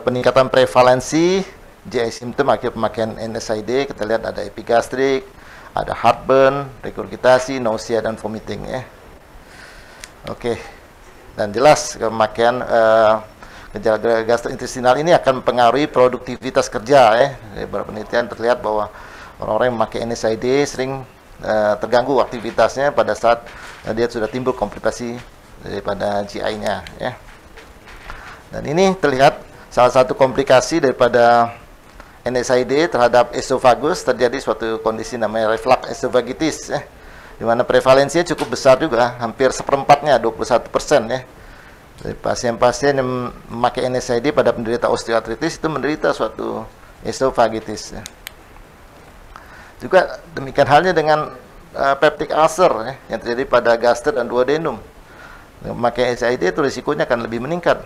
Speaker 5: peningkatan prevalensi GI symptom akibat pemakaian NSAID. Kita lihat ada epigastrik, ada heartburn, regurgitasi, nausea, dan vomiting, Oke. Dan jelas pemakaian gejala gastrointestinal ini akan mempengaruhi produktivitas kerja, Dari beberapa penelitian terlihat bahwa orang-orang yang memakai NSAID sering terganggu aktivitasnya pada saat dia sudah timbul komplikasi daripada GI-nya, Dan ini terlihat salah satu komplikasi daripada NSAID terhadap esofagus, terjadi suatu kondisi namanya reflux esophagitis, di mana prevalensinya cukup besar juga, hampir seperempatnya, 21%, Jadi pasien-pasien yang memakai NSAID pada penderita osteoartritis itu menderita suatu esofagitis. Ya. Juga demikian halnya dengan peptic ulcer ya, yang terjadi pada gastrit dan duodenum. Memakai NSAID itu risikonya akan lebih meningkat.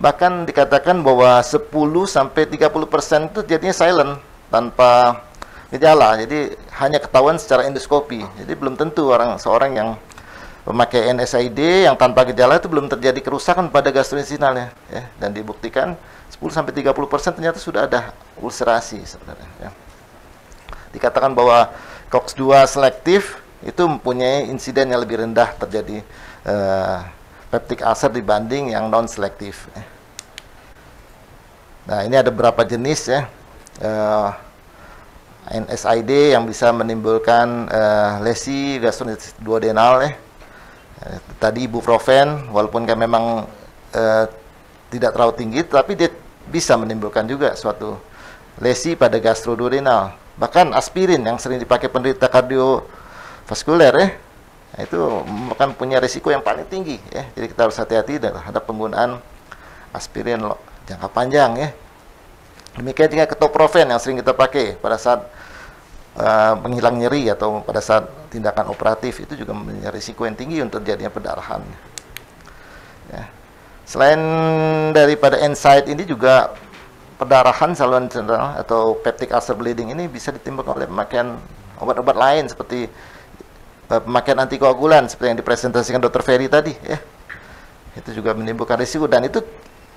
Speaker 5: Bahkan dikatakan bahwa 10-30% itu jadinya silent tanpa gejala. Jadi hanya ketahuan secara endoskopi. Jadi belum tentu seorang yang memakai NSAID yang tanpa gejala itu belum terjadi kerusakan pada gastrointestinalnya ya. Dan dibuktikan 10-30% ternyata sudah ada ulcerasi sebenarnya ya. Dikatakan bahwa COX-2 selektif itu mempunyai insiden yang lebih rendah terjadi peptic ulcer dibanding yang non selektif ya. Nah, ini ada beberapa jenis ya NSAID yang bisa menimbulkan lesi gastroenteritis duodenal ya. Tadi ibuprofen, walaupun kan memang tidak terlalu tinggi, tapi dia bisa menimbulkan juga suatu lesi pada gastroduodenal. Bahkan aspirin yang sering dipakai penderita kardiovaskuler ya, itu akan punya risiko yang paling tinggi ya. Jadi kita harus hati-hati terhadap penggunaan aspirin jangka panjang ya. Demikian juga ketoprofen yang sering kita pakai pada saat menghilang nyeri atau pada saat tindakan operatif, itu juga mempunyai risiko yang tinggi untuk terjadinya pendarahan. Ya. Selain daripada NSAID ini juga pendarahan saluran central atau peptic ulcer bleeding ini bisa ditimbulkan oleh pemakaian obat-obat lain seperti pemakaian antikoagulan seperti yang dipresentasikan Dr. Ferry tadi ya. Itu juga menimbulkan risiko dan itu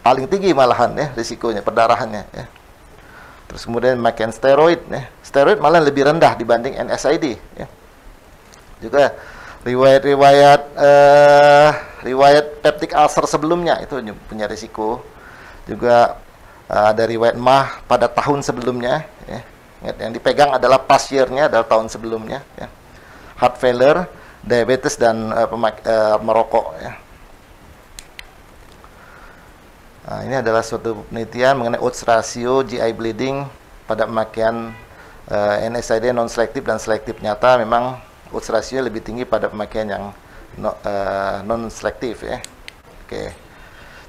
Speaker 5: paling tinggi malahan ya risikonya pendarahannya ya. Terus kemudian pemakaian steroid ya. Steroid malah lebih rendah dibanding NSAID ya. Juga riwayat peptic ulcer sebelumnya itu punya risiko. Juga ada riwayat MAH pada tahun sebelumnya ya. Yang dipegang adalah past year-nya adalah tahun sebelumnya ya. Heart failure, diabetes dan merokok ya. Nah, ini adalah suatu penelitian mengenai odds ratio GI bleeding pada pemakaian NSAID non selektif dan selektif. Nyata memang odds ratio lebih tinggi pada pemakaian yang non selektif ya. Oke.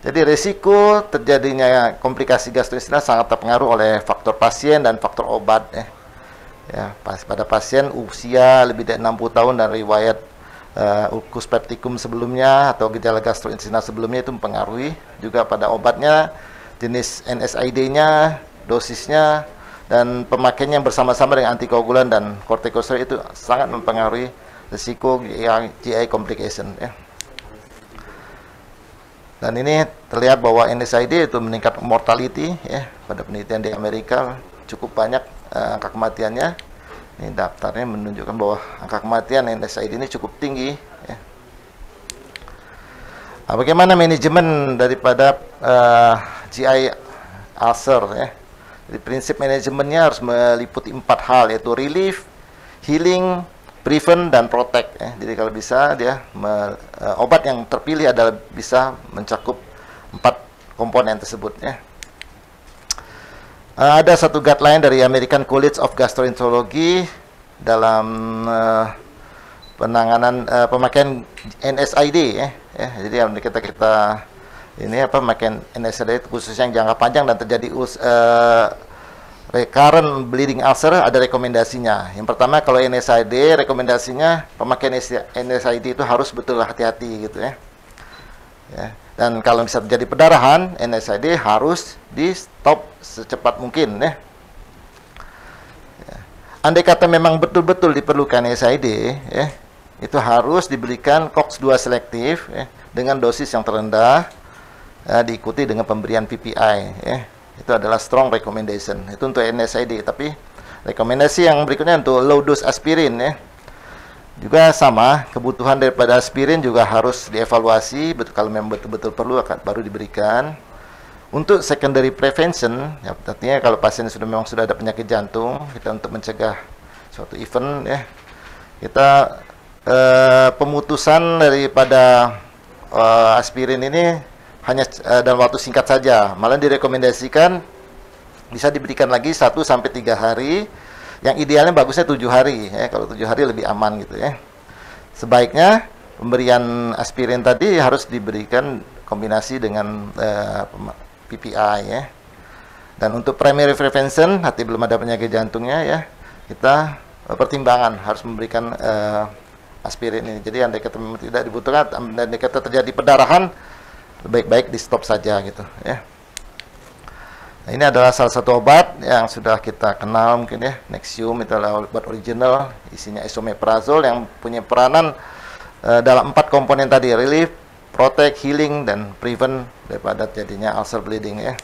Speaker 5: Jadi risiko terjadinya komplikasi gastrointestinal sangat terpengaruh oleh faktor pasien dan faktor obat ya. Ya, pada pasien usia lebih dari 60 tahun dan riwayat ulcus pepticum sebelumnya atau gejala gastrointestinal sebelumnya itu mempengaruhi. Juga pada obatnya, jenis NSAID-nya, dosisnya, dan pemakaiannya bersama-sama dengan antikoagulan dan kortikosteroid itu sangat mempengaruhi risiko GI complication ya. Dan ini terlihat bahwa NSAID itu meningkat mortality ya. Pada penelitian di Amerika cukup banyak angka kematiannya. Ini daftarnya menunjukkan bahwa angka kematian NSAID ini cukup tinggi ya. Nah, bagaimana manajemen daripada GI ulcer ya. Jadi prinsip manajemennya harus meliputi 4 hal, yaitu relief, healing, prevent, dan protect ya. Jadi kalau bisa dia obat yang terpilih adalah bisa mencakup 4 komponen tersebut ya. Ada satu guideline dari American College of Gastroenterology dalam penanganan pemakaian NSAID ya. Jadi yang kita ini pemakaian NSAID khususnya yang jangka panjang dan terjadi recurrent bleeding ulcer ada rekomendasinya. Yang pertama, kalau NSAID rekomendasinya pemakaian NSAID itu harus betul hati-hati gitu ya. Dan kalau bisa terjadi pendarahan, NSAID harus di stop secepat mungkin ya. Andai kata memang betul-betul diperlukan NSAID ya, itu harus diberikan COX-2 selektif ya, dengan dosis yang terendah ya, diikuti dengan pemberian PPI ya. Itu adalah strong recommendation. Itu untuk NSAID, tapi rekomendasi yang berikutnya untuk low dose aspirin ya. Juga sama, kebutuhan daripada aspirin juga harus dievaluasi, kalau memang betul-betul perlu baru diberikan. Untuk secondary prevention, ya, artinya kalau pasien memang sudah ada penyakit jantung, kita untuk mencegah suatu event ya, kita pemutusan daripada aspirin ini hanya dalam waktu singkat saja. Malah direkomendasikan bisa diberikan lagi 1-3 hari. Yang idealnya bagusnya 7 hari ya. Kalau 7 hari lebih aman gitu ya. Sebaiknya pemberian aspirin tadi harus diberikan kombinasi dengan PPI ya. Dan untuk primary prevention, hati belum ada penyakit jantungnya ya, kita pertimbangan harus memberikan aspirin ini. Jadi andai kata memang tidak dibutuhkan, andai kata terjadi perdarahan, baik-baik di stop saja gitu ya. Nah, ini adalah salah satu obat yang sudah kita kenal mungkin ya, Nexium itu adalah obat original, isinya esomeprazole yang punya peranan dalam 4 komponen tadi, relief, protect, healing, dan prevent daripada terjadinya ulcer bleeding ya.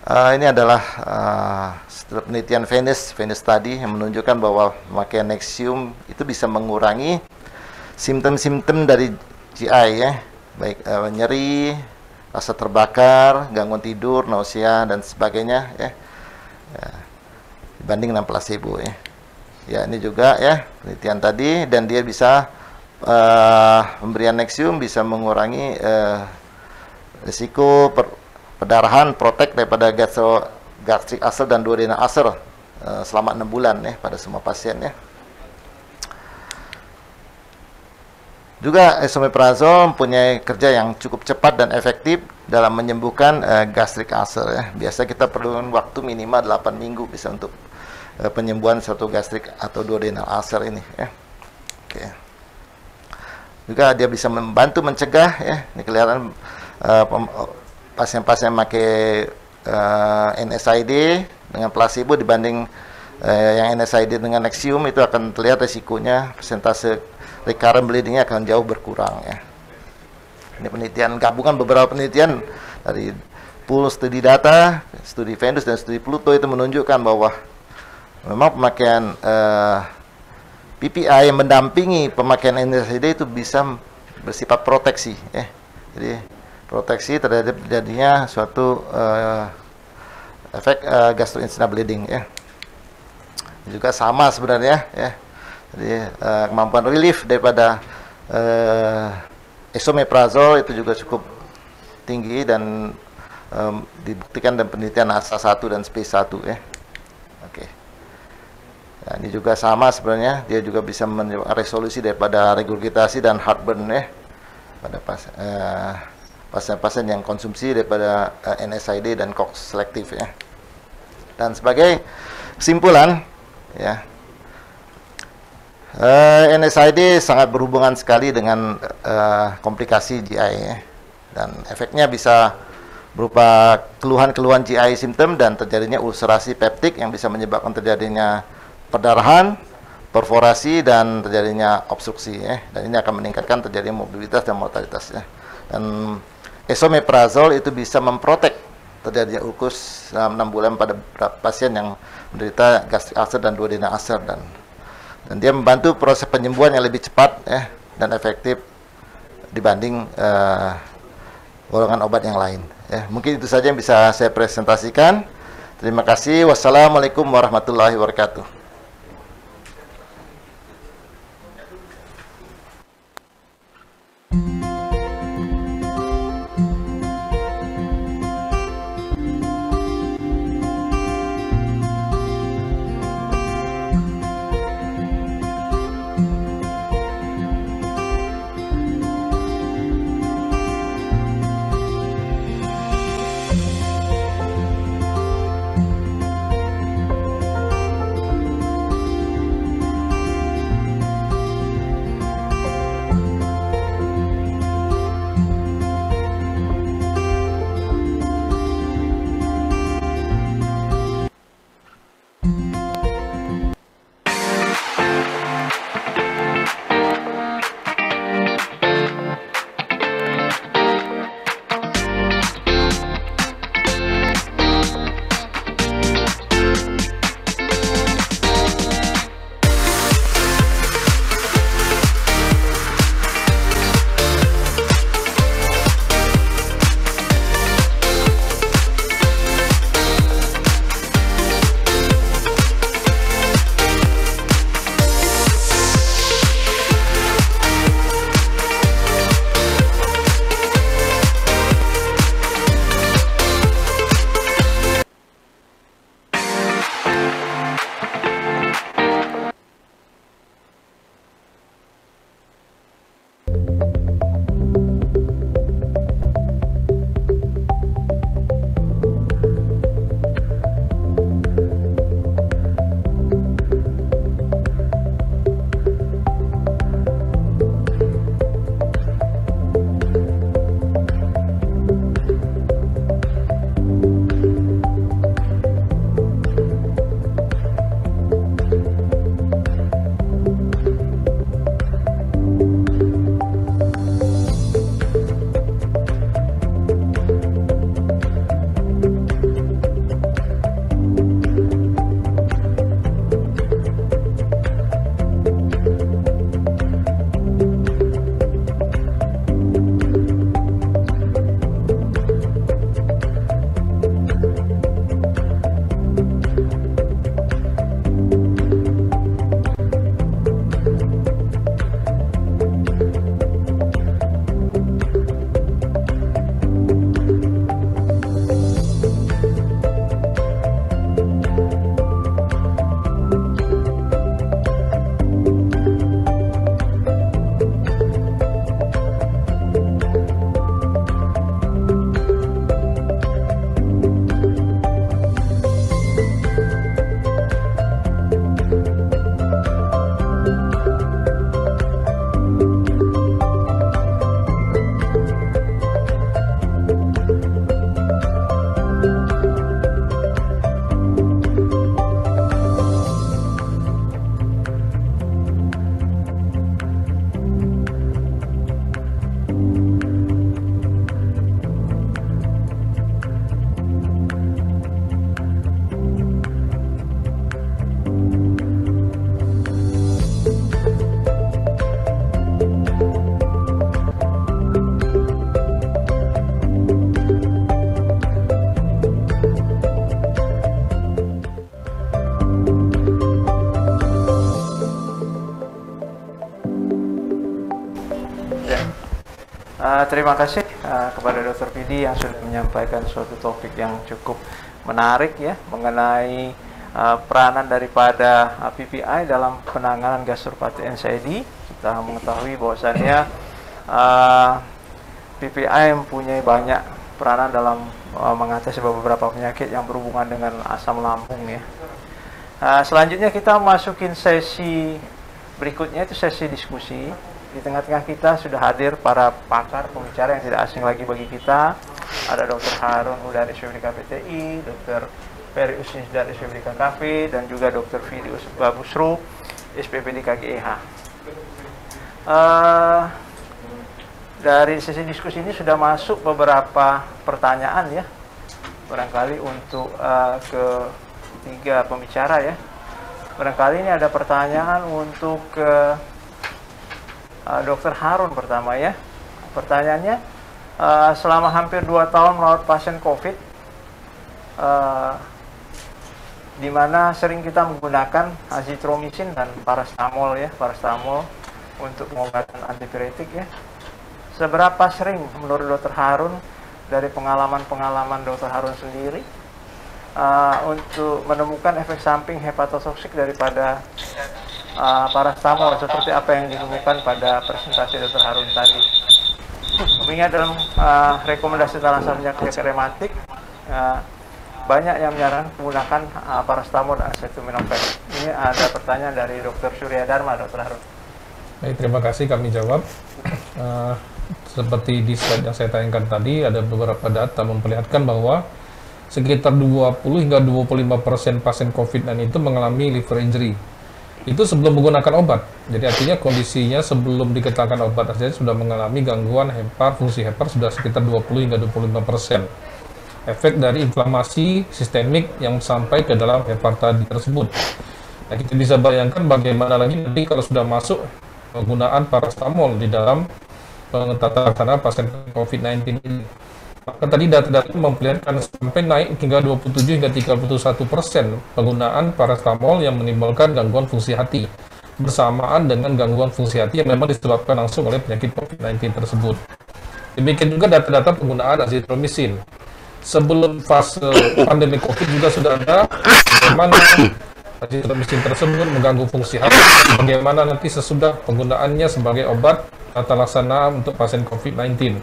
Speaker 5: Ini adalah penelitian Venus study yang menunjukkan bahwa pemakaian Nexium itu bisa mengurangi simptom-simptom dari GI ya, baik nyeri, rasa terbakar, gangguan tidur, nausea, dan sebagainya ya, dibanding dengan placebo ya. Ya, ini juga ya penelitian tadi, dan dia bisa pemberian Nexium bisa mengurangi risiko perdarahan, protect daripada gastric ulcer dan duodenal ulcer selama 6 bulan ya pada semua pasien ya. Juga esomeprazole mempunyai kerja yang cukup cepat dan efektif dalam menyembuhkan gastric ulcer ya. Biasa kita perlu waktu minimal 8 minggu bisa untuk penyembuhan suatu gastric atau duodenal ulcer ini ya. Oke. Juga dia bisa membantu mencegah ya. Ini kelihatan pasien-pasien pakai NSAID dengan placebo dibanding yang NSAID dengan Nexium, itu akan terlihat resikonya, persentase recurrent bleedingnya akan jauh berkurang ya. Ini penelitian gabungan beberapa penelitian dari pool studi data, studi Venus dan studi Pluto itu menunjukkan bahwa memang pemakaian PPI yang mendampingi pemakaian NSAID itu bisa bersifat proteksi ya. Jadi proteksi terhadap terjadinya suatu efek gastrointestinal bleeding ya. Juga sama sebenarnya ya. Jadi kemampuan relief daripada esomeprazole itu juga cukup tinggi dan dibuktikan dalam penelitian NASA 1 dan Space 1 ya. Oke. Nah, ini juga sama sebenarnya, dia juga bisa menyebabkan resolusi daripada regurgitasi dan heartburn ya pada pasien-pasien yang konsumsi daripada NSAID dan COX selektif ya. Dan sebagai kesimpulan ya, NSAID sangat berhubungan sekali dengan komplikasi GI ya. Dan efeknya bisa berupa keluhan-keluhan GI simptom dan terjadinya ulcerasi peptik yang bisa menyebabkan terjadinya perdarahan, perforasi, dan terjadinya obstruksi ya. Dan ini akan meningkatkan terjadinya mobilitas dan mortalitas ya. Dan esomeprazole itu bisa memprotek terjadinya ulkus dalam 6 bulan pada pasien yang menderita gastric ulcer dan duodenal ulcer, dan dia membantu proses penyembuhan yang lebih cepat ya dan efektif dibanding golongan obat yang lain ya. Mungkin itu saja yang bisa saya presentasikan. Terima kasih. Wassalamualaikum warahmatullahi wabarakatuh.
Speaker 2: Ya. Terima kasih kepada Dr. Pidi yang sudah menyampaikan suatu topik yang cukup menarik ya mengenai peranan daripada PPI dalam penanganan gastropati NSAID. Kita mengetahui bahwasannya PPI mempunyai banyak peranan dalam mengatasi beberapa penyakit yang berhubungan dengan asam lambung ya. Selanjutnya kita masukin sesi berikutnya, itu sesi diskusi. Di tengah-tengah kita sudah hadir para pakar pembicara yang tidak asing lagi bagi kita. Ada Dr. Harun Hudari SPPDK PTI, Dr. Ferry Usnizar SPPDK KV, dan juga Dr. Fidius Babusru SPPDK GEH. Dari sesi diskusi ini sudah masuk beberapa pertanyaan ya, barangkali untuk ketiga pembicara ya. Barangkali ini ada pertanyaan untuk Dr. Harun pertama ya. Pertanyaannya, selama hampir 2 tahun merawat pasien COVID, di mana sering kita menggunakan azitromisin dan paracetamol ya, paracetamol untuk pengobatan antipiretik ya. Seberapa sering menurut Dr. Harun, dari pengalaman-pengalaman Dr. Harun sendiri, untuk menemukan efek samping hepatotoksik daripada paracetamol seperti apa yang ditemukan pada presentasi Dr. Harun tadi? Mengingat dalam rekomendasi teransal penyakit rematik, banyak yang menyarankan menggunakan paracetamol dan acetaminophen. Ini ada pertanyaan dari Dr. Surya Dharma, Dr. Harun.
Speaker 3: Baik, terima kasih, kami jawab. Seperti di slide yang saya tayangkan tadi, ada beberapa data memperlihatkan bahwa sekitar 20 hingga 25% pasien COVID-19 itu mengalami liver injury. Itu sebelum menggunakan obat. Jadi artinya kondisinya sebelum diketahui obat saja sudah mengalami gangguan hepar, fungsi hepar sudah sekitar 20 hingga 25%. Efek dari inflamasi sistemik yang sampai ke dalam hepar tadi tersebut. Nah, kita bisa bayangkan bagaimana lagi nanti kalau sudah masuk penggunaan paracetamol di dalam tata laksana pasien COVID-19 ini. Maka tadi data-data memperlihatkan sampai naik hingga 27 hingga 31% penggunaan paracetamol yang menimbulkan gangguan fungsi hati bersamaan dengan gangguan fungsi hati yang memang disebabkan langsung oleh penyakit COVID-19 tersebut. Demikian juga data-data penggunaan azitromisin. Sebelum fase pandemi COVID juga sudah ada bagaimana azitromisin tersebut mengganggu fungsi hati, bagaimana nanti sesudah penggunaannya sebagai obat tata laksana untuk pasien COVID-19.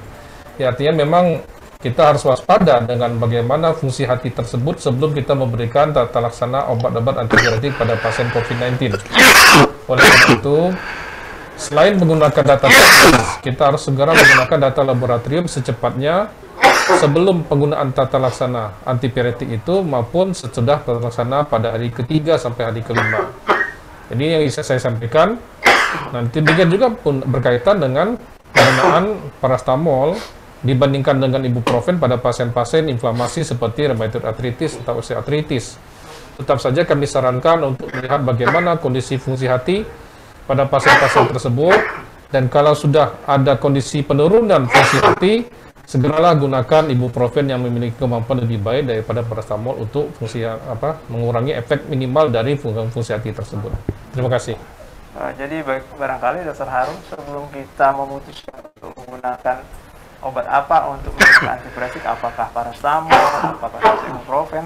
Speaker 3: Ya, artinya memang kita harus waspada dengan bagaimana fungsi hati tersebut sebelum kita memberikan tata laksana obat-obat antipiretik pada pasien COVID-19. Oleh karena itu, selain menggunakan data teknis, kita harus segera menggunakan data laboratorium secepatnya sebelum penggunaan tata laksana antipiretik itu maupun sesudah tata laksana pada hari ketiga sampai hari kelima. Jadi yang bisa saya sampaikan, nanti demikian juga pun berkaitan dengan penggunaan paracetamol dibandingkan dengan ibuprofen pada pasien-pasien inflamasi seperti rheumatoid arthritis atau osteoartritis. Tetap saja kami sarankan untuk melihat bagaimana kondisi fungsi hati pada pasien-pasien tersebut, dan kalau sudah ada kondisi penurunan fungsi hati, segeralah gunakan ibuprofen yang memiliki kemampuan lebih baik daripada paracetamol untuk fungsi mengurangi efek minimal dari fungsi hati tersebut. Terima kasih.
Speaker 2: Jadi barangkali Dr. Harun, sebelum kita memutuskan untuk menggunakan obat apa untuk menggunakan antipiretik, apakah paracetamol, apakah ibuprofen,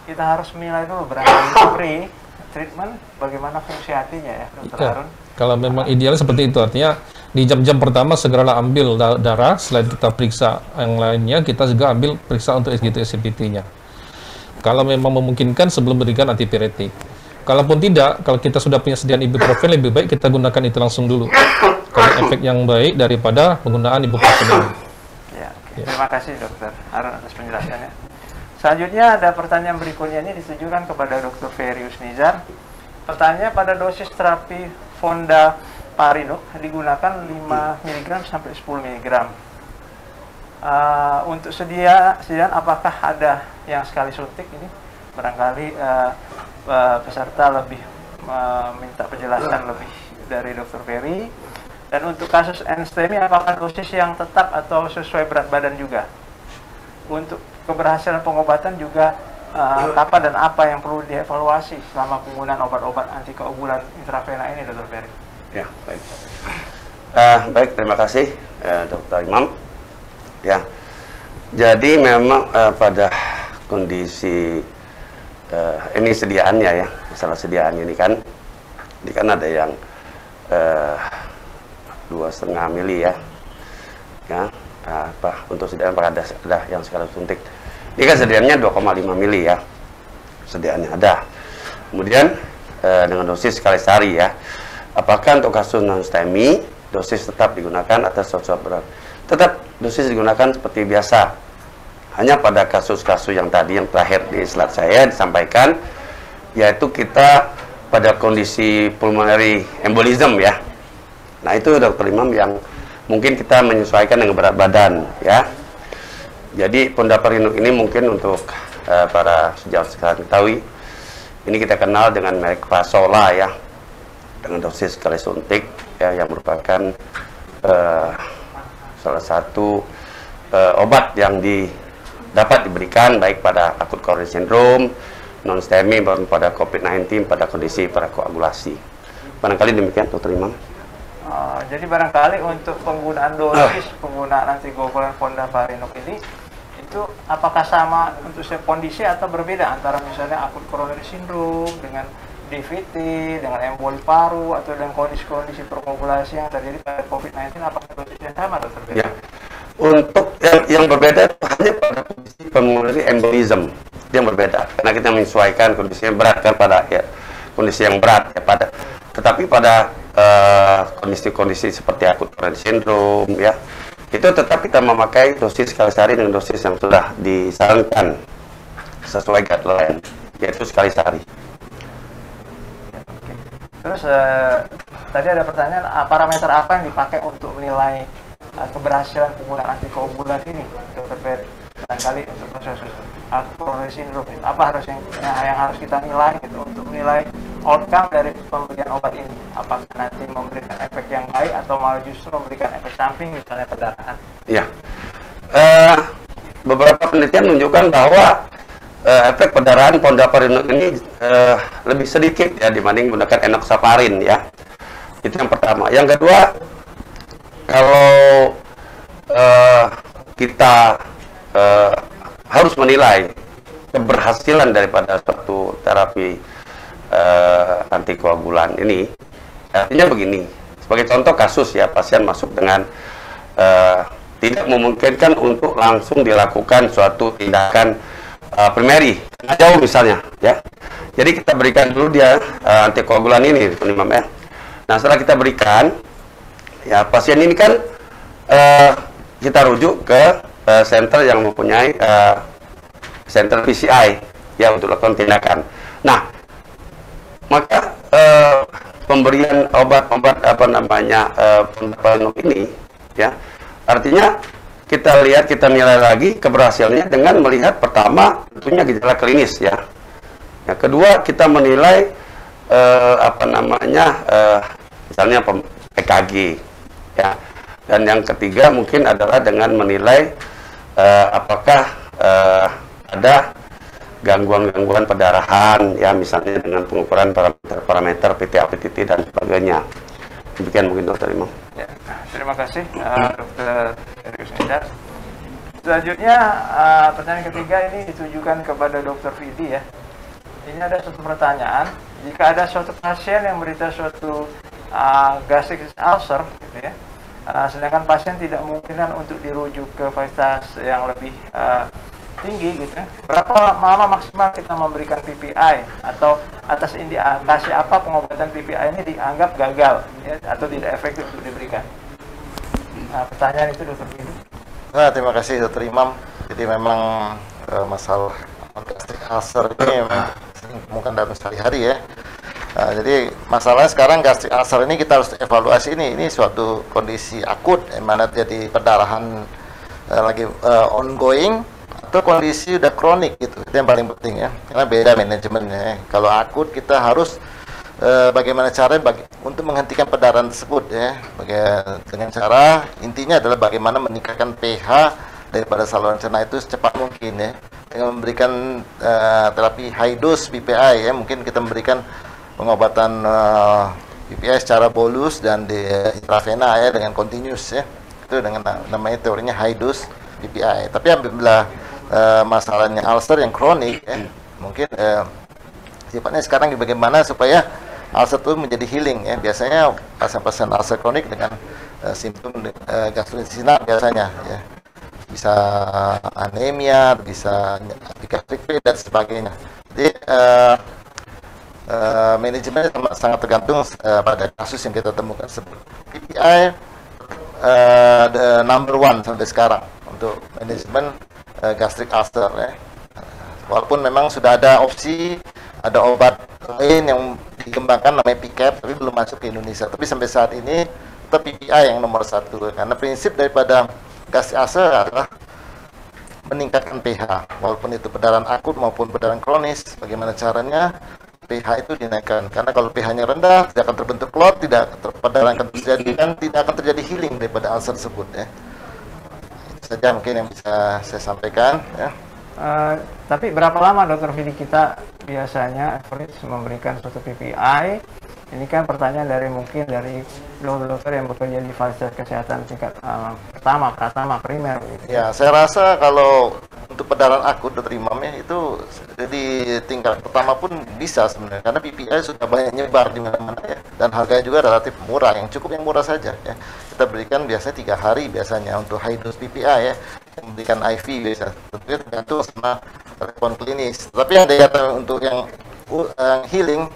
Speaker 2: kita harus menilai dulu barangkali pre-treatment bagaimana fungsi hatinya ya, Dr. Harun.
Speaker 3: Kalau memang idealnya seperti itu, artinya di jam-jam pertama segeralah ambil darah, selain kita periksa yang lainnya, kita juga ambil periksa untuk SGT-SCPT-nya. Kalau memang memungkinkan sebelum berikan antipiretik. Kalaupun tidak, kalau kita sudah punya sediaan ibuprofen, lebih baik kita gunakan itu langsung dulu. Karena efek yang baik daripada penggunaan ibuprofen ini.
Speaker 2: Terima kasih Dr. Harun atas penjelasannya. Selanjutnya ada pertanyaan berikutnya, ini ditujukan kepada Dr. Ferry Usnizar. Pertanyaannya, pada dosis terapi fondaparinux digunakan 5 mg sampai 10 mg. Untuk sediaan apakah ada yang sekali suntik ini? Barangkali peserta lebih minta penjelasan lebih dari Dr. Ferry. Dan untuk kasus NSTEMI, apakah dosis yang tetap atau sesuai berat badan juga? Untuk keberhasilan pengobatan juga kapan dan apa yang perlu dievaluasi selama penggunaan obat-obat anti keobulan intravena ini, Dr. Ferry?
Speaker 4: Ya, baik. Baik, terima kasih Dr. Imam. Ya, jadi memang pada kondisi ini sediaannya ya, masalah sediaannya ini kan ada yang 2,5 mili ya, untuk sediaan ada yang sekali suntik. Ini kan sediaannya 2,5 mili ya, sediaannya ada. Kemudian dengan dosis sekali sehari ya. Apakah untuk kasus non STEMI dosis tetap digunakan atau sesuatu berat? Tetap dosis digunakan seperti biasa. Hanya pada kasus-kasus yang tadi yang terakhir di slide saya disampaikan, yaitu kita pada kondisi pulmonary embolism ya. Nah itu Dr. Imam yang mungkin kita menyesuaikan dengan berat badan ya. Jadi Pondaparinux ini mungkin untuk para sejawat sekalian ketahui, ini kita kenal dengan merek Pasola ya, dengan dosis sekali suntik ya, yang merupakan salah satu obat yang dapat diberikan baik pada akut coronary syndrome, non STEMI maupun pada COVID-19 pada kondisi prakoagulasi. Barangkali demikian Dr. Imam.
Speaker 2: Jadi barangkali untuk penggunaan dosis penggunaan antikoagulan Pondaparinux ini itu apakah sama untuk setiap kondisi atau berbeda antara misalnya akut coronary syndrome dengan DVT, dengan emboli paru, atau dengan kondisi-kondisi perkoagulasi yang terjadi pada COVID-19, apakah dosisnya sama atau berbeda?
Speaker 4: Ya. Untuk yang berbeda hanya pada kondisi pulmonary embolism yang berbeda, karena kita menyesuaikan kondisi yang berat kan pada ya, kondisi yang berat ya pada. Tetapi pada kondisi-kondisi seperti akut coronary syndrome ya, itu tetap kita memakai dosis sekali sehari dengan dosis yang sudah disarankan sesuai guideline, yaitu sekali sehari.
Speaker 2: Terus tadi ada pertanyaan, parameter apa yang dipakai untuk menilai keberhasilan penggunaan antikoagulan ini, Dr. Ferry? Barangkali untuk proses coronary syndrome, apa yang harus kita nilai gitu untuk menilai outcome dari pemberian obat ini? Apakah nanti memberikan efek yang baik atau malah justru memberikan efek samping, misalnya perdarahan?
Speaker 4: Ya, beberapa penelitian menunjukkan bahwa efek perdarahan Pondaparinux ini lebih sedikit ya dibanding menggunakan enoxaparin ya. Itu yang pertama. Yang kedua, kalau kita harus menilai keberhasilan daripada suatu terapi antikoagulan ini, artinya begini. Sebagai contoh kasus ya, pasien masuk dengan tidak memungkinkan untuk langsung dilakukan suatu tindakan primary, jauh misalnya ya. Jadi kita berikan dulu dia antikoagulan ini, Imam ya. Nah setelah kita berikan, ya pasien ini kan kita rujuk ke center yang mempunyai center PCI ya untuk lakukan tindakan. Nah maka pemberian obat-obat Pondaparinux ini ya, artinya kita lihat, kita nilai lagi keberhasilannya dengan melihat pertama tentunya gejala klinis ya. Yang kedua kita menilai misalnya EKG ya. Dan yang ketiga mungkin adalah dengan menilai apakah ada gangguan-gangguan perdarahan ya, misalnya dengan pengukuran parameter PTA-PTT dan sebagainya. Demikian mungkin Dr. Imam.
Speaker 2: Ya, terima kasih Dr. Erius Nidar. Selanjutnya pertanyaan ketiga ini ditujukan kepada Dr. Vidi ya. Ini ada satu pertanyaan, jika ada suatu pasien yang menderita suatu gastric ulcer gitu ya, sedangkan pasien tidak memungkinkan untuk dirujuk ke fasilitas yang lebih tinggi gitu ya, berapa lama maksimal kita memberikan PPI, atau atas indikasi apa pengobatan PPI ini dianggap gagal ya, atau tidak efektif untuk diberikan? Nah, pertanyaan itu Dr. Vidi.
Speaker 5: Nah, terima kasih Dr. Imam. Jadi memang masalah gastric ulcer ini memang sering ditemukan dalam sehari-hari ya. Nah, jadi masalahnya sekarang gastric ulcer ini kita harus evaluasi ini suatu kondisi akut yang mana jadi perdarahan lagi ongoing atau kondisi udah kronik gitu. Itu yang paling penting ya. Karena beda manajemennya ya. Kalau akut kita harus bagaimana cara untuk menghentikan perdarahan tersebut ya. Dengan cara intinya adalah bagaimana meningkatkan pH daripada saluran cerna itu secepat mungkin ya. Dengan memberikan terapi high dose PPI ya, mungkin kita memberikan pengobatan PPI secara bolus dan di intravena ya dengan continuous ya. Itu dengan namanya teorinya high dose PPI. Tapi apabila masalahnya ulcer yang kronik ya, mungkin sifatnya sekarang bagaimana supaya ulcer itu menjadi healing ya. Biasanya pasien-pasien ulcer kronik dengan simptom gastrointestinal biasanya ya. Bisa anemia, bisa gastric dan sebagainya. Jadi manajemennya sangat tergantung pada kasus yang kita temukan. PPI the number one sampai sekarang untuk manajemen gastric ulcer ya. Walaupun memang sudah ada opsi, ada obat lain yang dikembangkan namanya PCAP tapi belum masuk ke Indonesia. Tapi sampai saat ini tetap PPI yang nomor satu karena prinsip daripada gastric ulcer adalah meningkatkan pH, walaupun itu perdarahan akut maupun perdarahan kronis. Bagaimana caranya? pH itu dinaikkan, karena kalau pH-nya rendah tidak akan terbentuk klot, perdarahan akan terjadi dan tidak akan terjadi healing daripada ulcer tersebut ya. Itu saja mungkin yang bisa saya sampaikan ya.
Speaker 2: Tapi berapa lama dokter Vidi kita biasanya average memberikan suatu PPI? Ini kan pertanyaan dari mungkin dari dokter yang bekerja di fasilitas kesehatan tingkat pratama primer.
Speaker 5: Ya, saya rasa kalau untuk perdarahan akut dokter Imam ya itu di tingkat pertama pun bisa sebenarnya karena PPI sudah banyak nyebar di mana-mana ya, dan harganya juga relatif murah, yang murah saja ya. Kita berikan biasanya 3 hari biasanya untuk high dose PPI ya, memberikan IV biasa. Tentunya tergantung sama respon klinis. Tapi yang dikatakan untuk yang healing,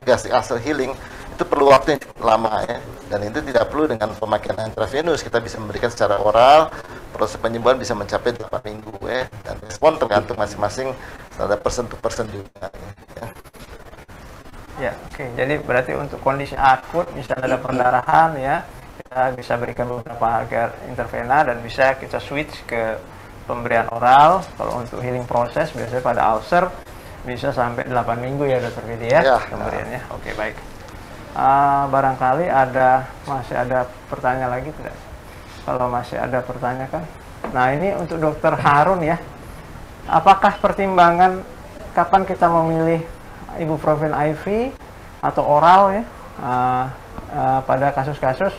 Speaker 5: gastric ulcer healing itu perlu waktu yang cukup lama ya, dan itu tidak perlu dengan pemakaian intravenous. Kita bisa memberikan secara oral, proses penyembuhan bisa mencapai 8 minggu ya, dan respon tergantung masing-masing, ada person to person juga ya.
Speaker 2: Ya, oke. Jadi berarti untuk kondisi akut misalnya ada perdarahan ya, kita bisa berikan beberapa harga intravena dan bisa kita switch ke pemberian oral. Kalau untuk healing proses biasanya pada ulcer bisa sampai 8 minggu ya dokter Vidi ya, pemberiannya. Oke, baik. Barangkali masih ada pertanyaan lagi tidak? Kalau masih ada pertanyaan kan. Nah, ini untuk dokter Harun ya. Apakah pertimbangan kapan kita memilih ibuprofen IV atau oral ya pada kasus-kasus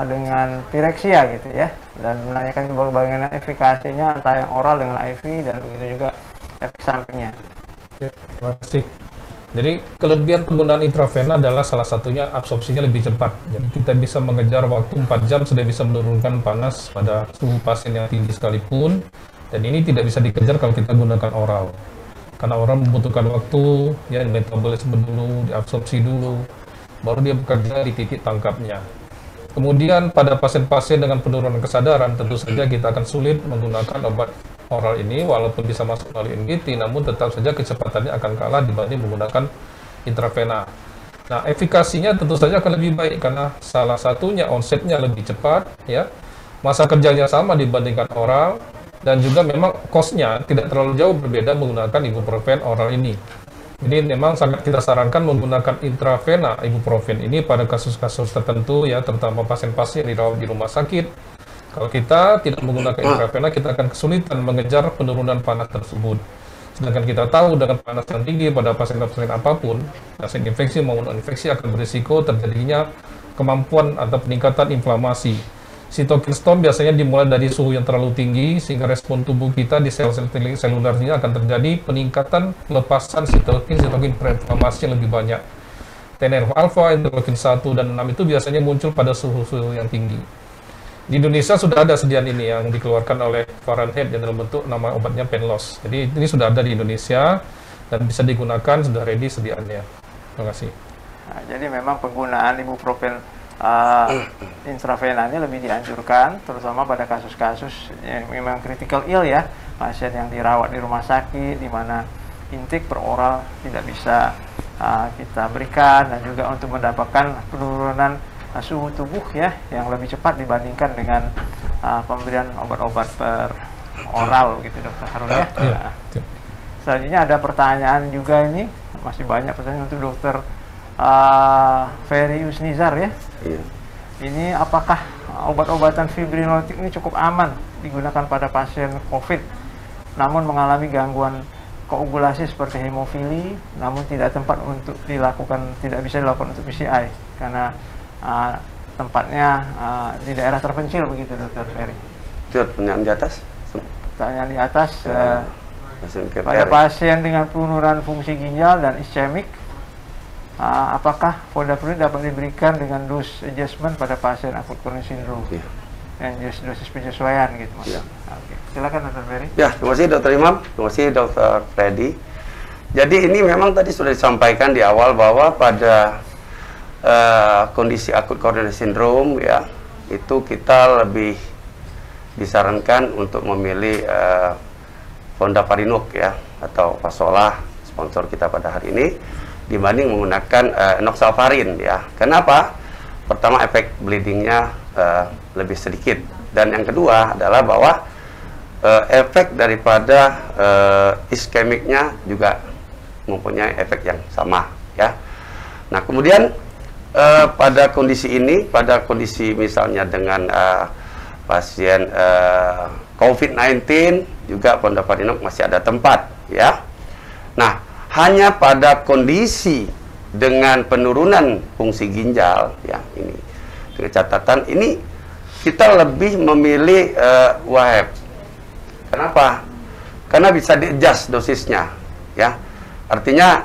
Speaker 2: dengan pireksia gitu ya, dan menanyakan bagaimana efikasinya antara yang oral dengan IV dan begitu juga efek sampingnya.
Speaker 3: Ya, terima kasih. Jadi kelebihan penggunaan intravena adalah salah satunya absorpsinya lebih cepat. Jadi kita bisa mengejar waktu 4 jam sudah bisa menurunkan panas pada suhu pasien yang tinggi sekalipun, dan ini tidak bisa dikejar kalau kita gunakan oral. Karena oral membutuhkan waktu, ya metabolisme dulu, diabsorpsi dulu, baru dia bekerja di titik tangkapnya. Kemudian pada pasien-pasien dengan penurunan kesadaran, tentu saja kita akan sulit menggunakan obat oral ini, walaupun bisa masuk melalui NGT, namun tetap saja kecepatannya akan kalah dibanding menggunakan intravena. Nah, efikasinya tentu saja akan lebih baik karena salah satunya onsetnya lebih cepat, ya, masa kerjanya sama dibandingkan oral, dan juga memang cost-nya tidak terlalu jauh berbeda menggunakan ibuprofen oral ini. Jadi memang sangat kita sarankan menggunakan intravena ibuprofen ini pada kasus-kasus tertentu ya, terutama pasien-pasien yang dirawat di rumah sakit. Kalau kita tidak menggunakan intravena, kita akan kesulitan mengejar penurunan panas tersebut. Sedangkan kita tahu dengan panas yang tinggi pada pasien-pasien apapun, pasien infeksi maupun non-infeksi akan berisiko terjadinya kemampuan atau peningkatan inflamasi. Sitokin storm biasanya dimulai dari suhu yang terlalu tinggi, sehingga respon tubuh kita di sel-sel selulernya akan terjadi peningkatan pelepasan sitokin proinflamasi yang lebih banyak. TNF-alpha, interleukin 1 dan 6 itu biasanya muncul pada suhu-suhu yang tinggi. Di Indonesia sudah ada sediaan ini yang dikeluarkan oleh Fahrenheit yang dalam bentuk nama obatnya Penlos. Jadi ini sudah ada di Indonesia dan bisa digunakan, sudah ready sediaannya. Terima kasih.
Speaker 2: Nah, jadi memang penggunaan ibuprofen intravenanya lebih dianjurkan, terutama pada kasus-kasus yang memang critical ill ya, pasien yang dirawat di rumah sakit, di mana intake per oral tidak bisa kita berikan, dan juga untuk mendapatkan penurunan suhu tubuh ya yang lebih cepat dibandingkan dengan pemberian obat-obat per oral gitu dokter Harun ya. Nah, selanjutnya ada pertanyaan juga, ini masih banyak pertanyaan untuk dokter Ferry Usnizar ya. Ini apakah obat-obatan fibrinolytik ini cukup aman digunakan pada pasien COVID namun mengalami gangguan koagulasi seperti hemofili, namun tidak bisa dilakukan untuk PCI? karena tempatnya di daerah terpencil begitu, Dr. Ferry.
Speaker 4: Pertanyaan di atas.
Speaker 2: Pertanyaan di atas, pada pasien dengan penurunan fungsi ginjal dan iskemik, apakah fondaparinux dapat diberikan dengan dose adjustment pada pasien akut coronary syndrome? Dan dosis penyesuaian gitu, Mas. Oke. Silakan Dr. Ferry.
Speaker 4: Ya, terima kasih Dr. Imam, terima kasih Dr. Freddy. Jadi ini memang tadi sudah disampaikan di awal bahwa pada kondisi akut coronary syndrome ya, itu kita lebih disarankan untuk memilih fondaparinux ya, atau Fasolah, sponsor kita pada hari ini, dibanding menggunakan enoxaparin ya. Kenapa? Pertama, efek bleedingnya lebih sedikit, dan yang kedua adalah bahwa efek daripada iskemiknya juga mempunyai efek yang sama ya. Nah, kemudian pada kondisi ini, pada kondisi misalnya dengan pasien COVID-19 juga fondaparinux masih ada tempat ya. Nah, hanya pada kondisi dengan penurunan fungsi ginjal ya, ini dengan catatan ini kita lebih memilih WAHEP. Kenapa? Karena bisa di-adjust dosisnya ya. Artinya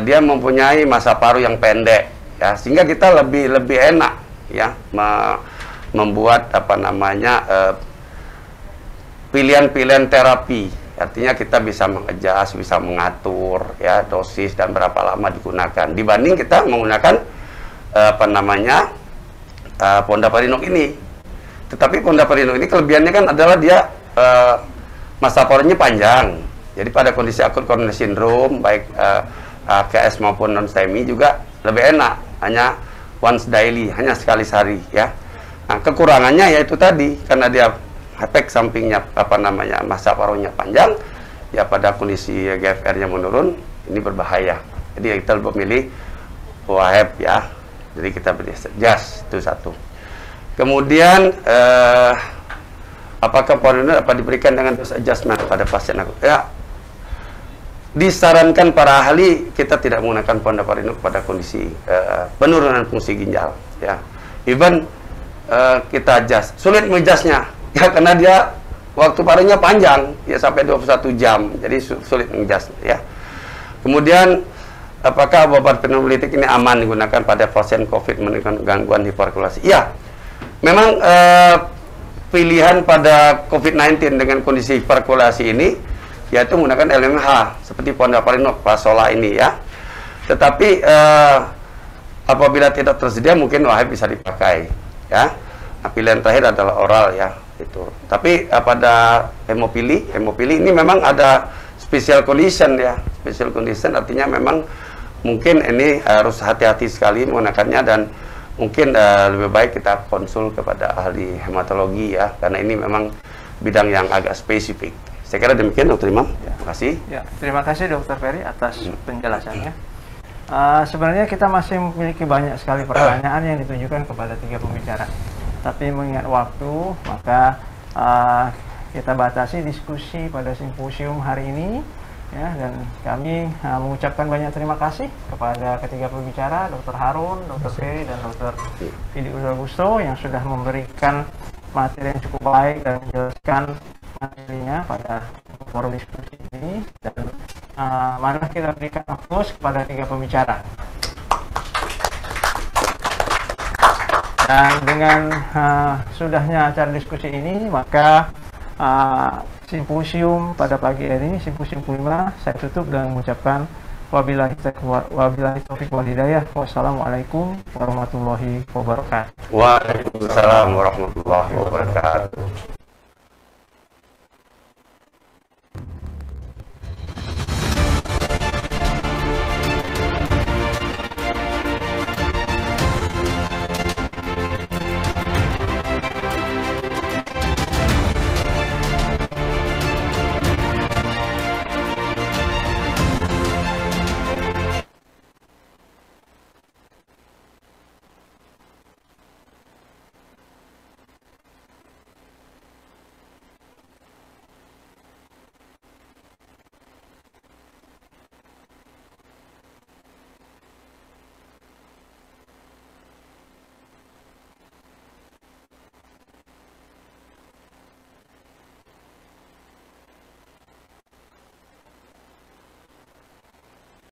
Speaker 4: dia mempunyai masa paru yang pendek ya, sehingga kita lebih enak ya membuat apa namanya pilihan-pilihan terapi. Artinya kita bisa mengadjust, bisa mengatur ya dosis dan berapa lama digunakan dibanding kita menggunakan apa namanya fondaparinux ini. Tetapi fondaparinux ini kelebihannya kan adalah dia masa parunya panjang. Jadi pada kondisi akut coronary syndrome baik AKS maupun non STEMI juga lebih enak, hanya once daily, hanya sekali sehari ya. Nah, kekurangannya yaitu tadi karena dia efek sampingnya apa namanya masa parunya panjang ya, pada kondisi GFR-nya menurun ini berbahaya. Jadi kita memilih WAHEP ya. Jadi kita beri adjust, itu satu. Kemudian apakah fondaparinux dapat diberikan dengan dose adjustment pada pasien akut? Ya, disarankan para ahli kita tidak menggunakan fondaparinux pada kondisi penurunan fungsi ginjal ya. Even kita adjust, sulit mengadjustnya ya, karena dia waktu parunya panjang ya, sampai 21 jam, jadi sulit mengadjust ya. Kemudian apakah obat pneumolytik ini aman digunakan pada pasien COVID dengan gangguan hiperkalkulasi? Iya, memang pilihan pada COVID-19 dengan kondisi hiperkalkulasi ini yaitu menggunakan LMH seperti fondaparinux, Fasolah ini ya. Tetapi apabila tidak tersedia mungkin WAHEP bisa dipakai ya. Nah, pilihan terakhir adalah oral ya itu. Tapi pada hemofili ini memang ada special condition ya. Special condition artinya memang mungkin ini harus hati-hati sekali menggunakannya, dan mungkin lebih baik kita konsul kepada ahli hematologi ya, karena ini memang bidang yang agak spesifik. Saya kira demikian Dr. Imam. Ya. Terima kasih.
Speaker 2: Ya, terima kasih Dr. Ferry atas penjelasannya. Sebenarnya kita masih memiliki banyak sekali pertanyaan yang ditujukan kepada 3 pembicara. Tapi mengingat waktu, maka kita batasi diskusi pada simposium hari ini. Ya, dan kami mengucapkan banyak terima kasih kepada ketiga pembicara, Dr. Harun, Dr. Ferry, dan Dr. Fidi Augusto yang sudah memberikan materi yang cukup baik dan menjelaskan materinya pada forum diskusi ini. Dan mari kita berikan aplaus kepada 3 pembicara. Dan dengan sudahnya acara diskusi ini, maka simposium pada pagi hari ini, simposium kelima, saya tutup dengan mengucapkan wabillahi taufiq wal hidayah. Wassalamualaikum warahmatullahi wabarakatuh.
Speaker 4: Waalaikumsalam warahmatullahi wabarakatuh.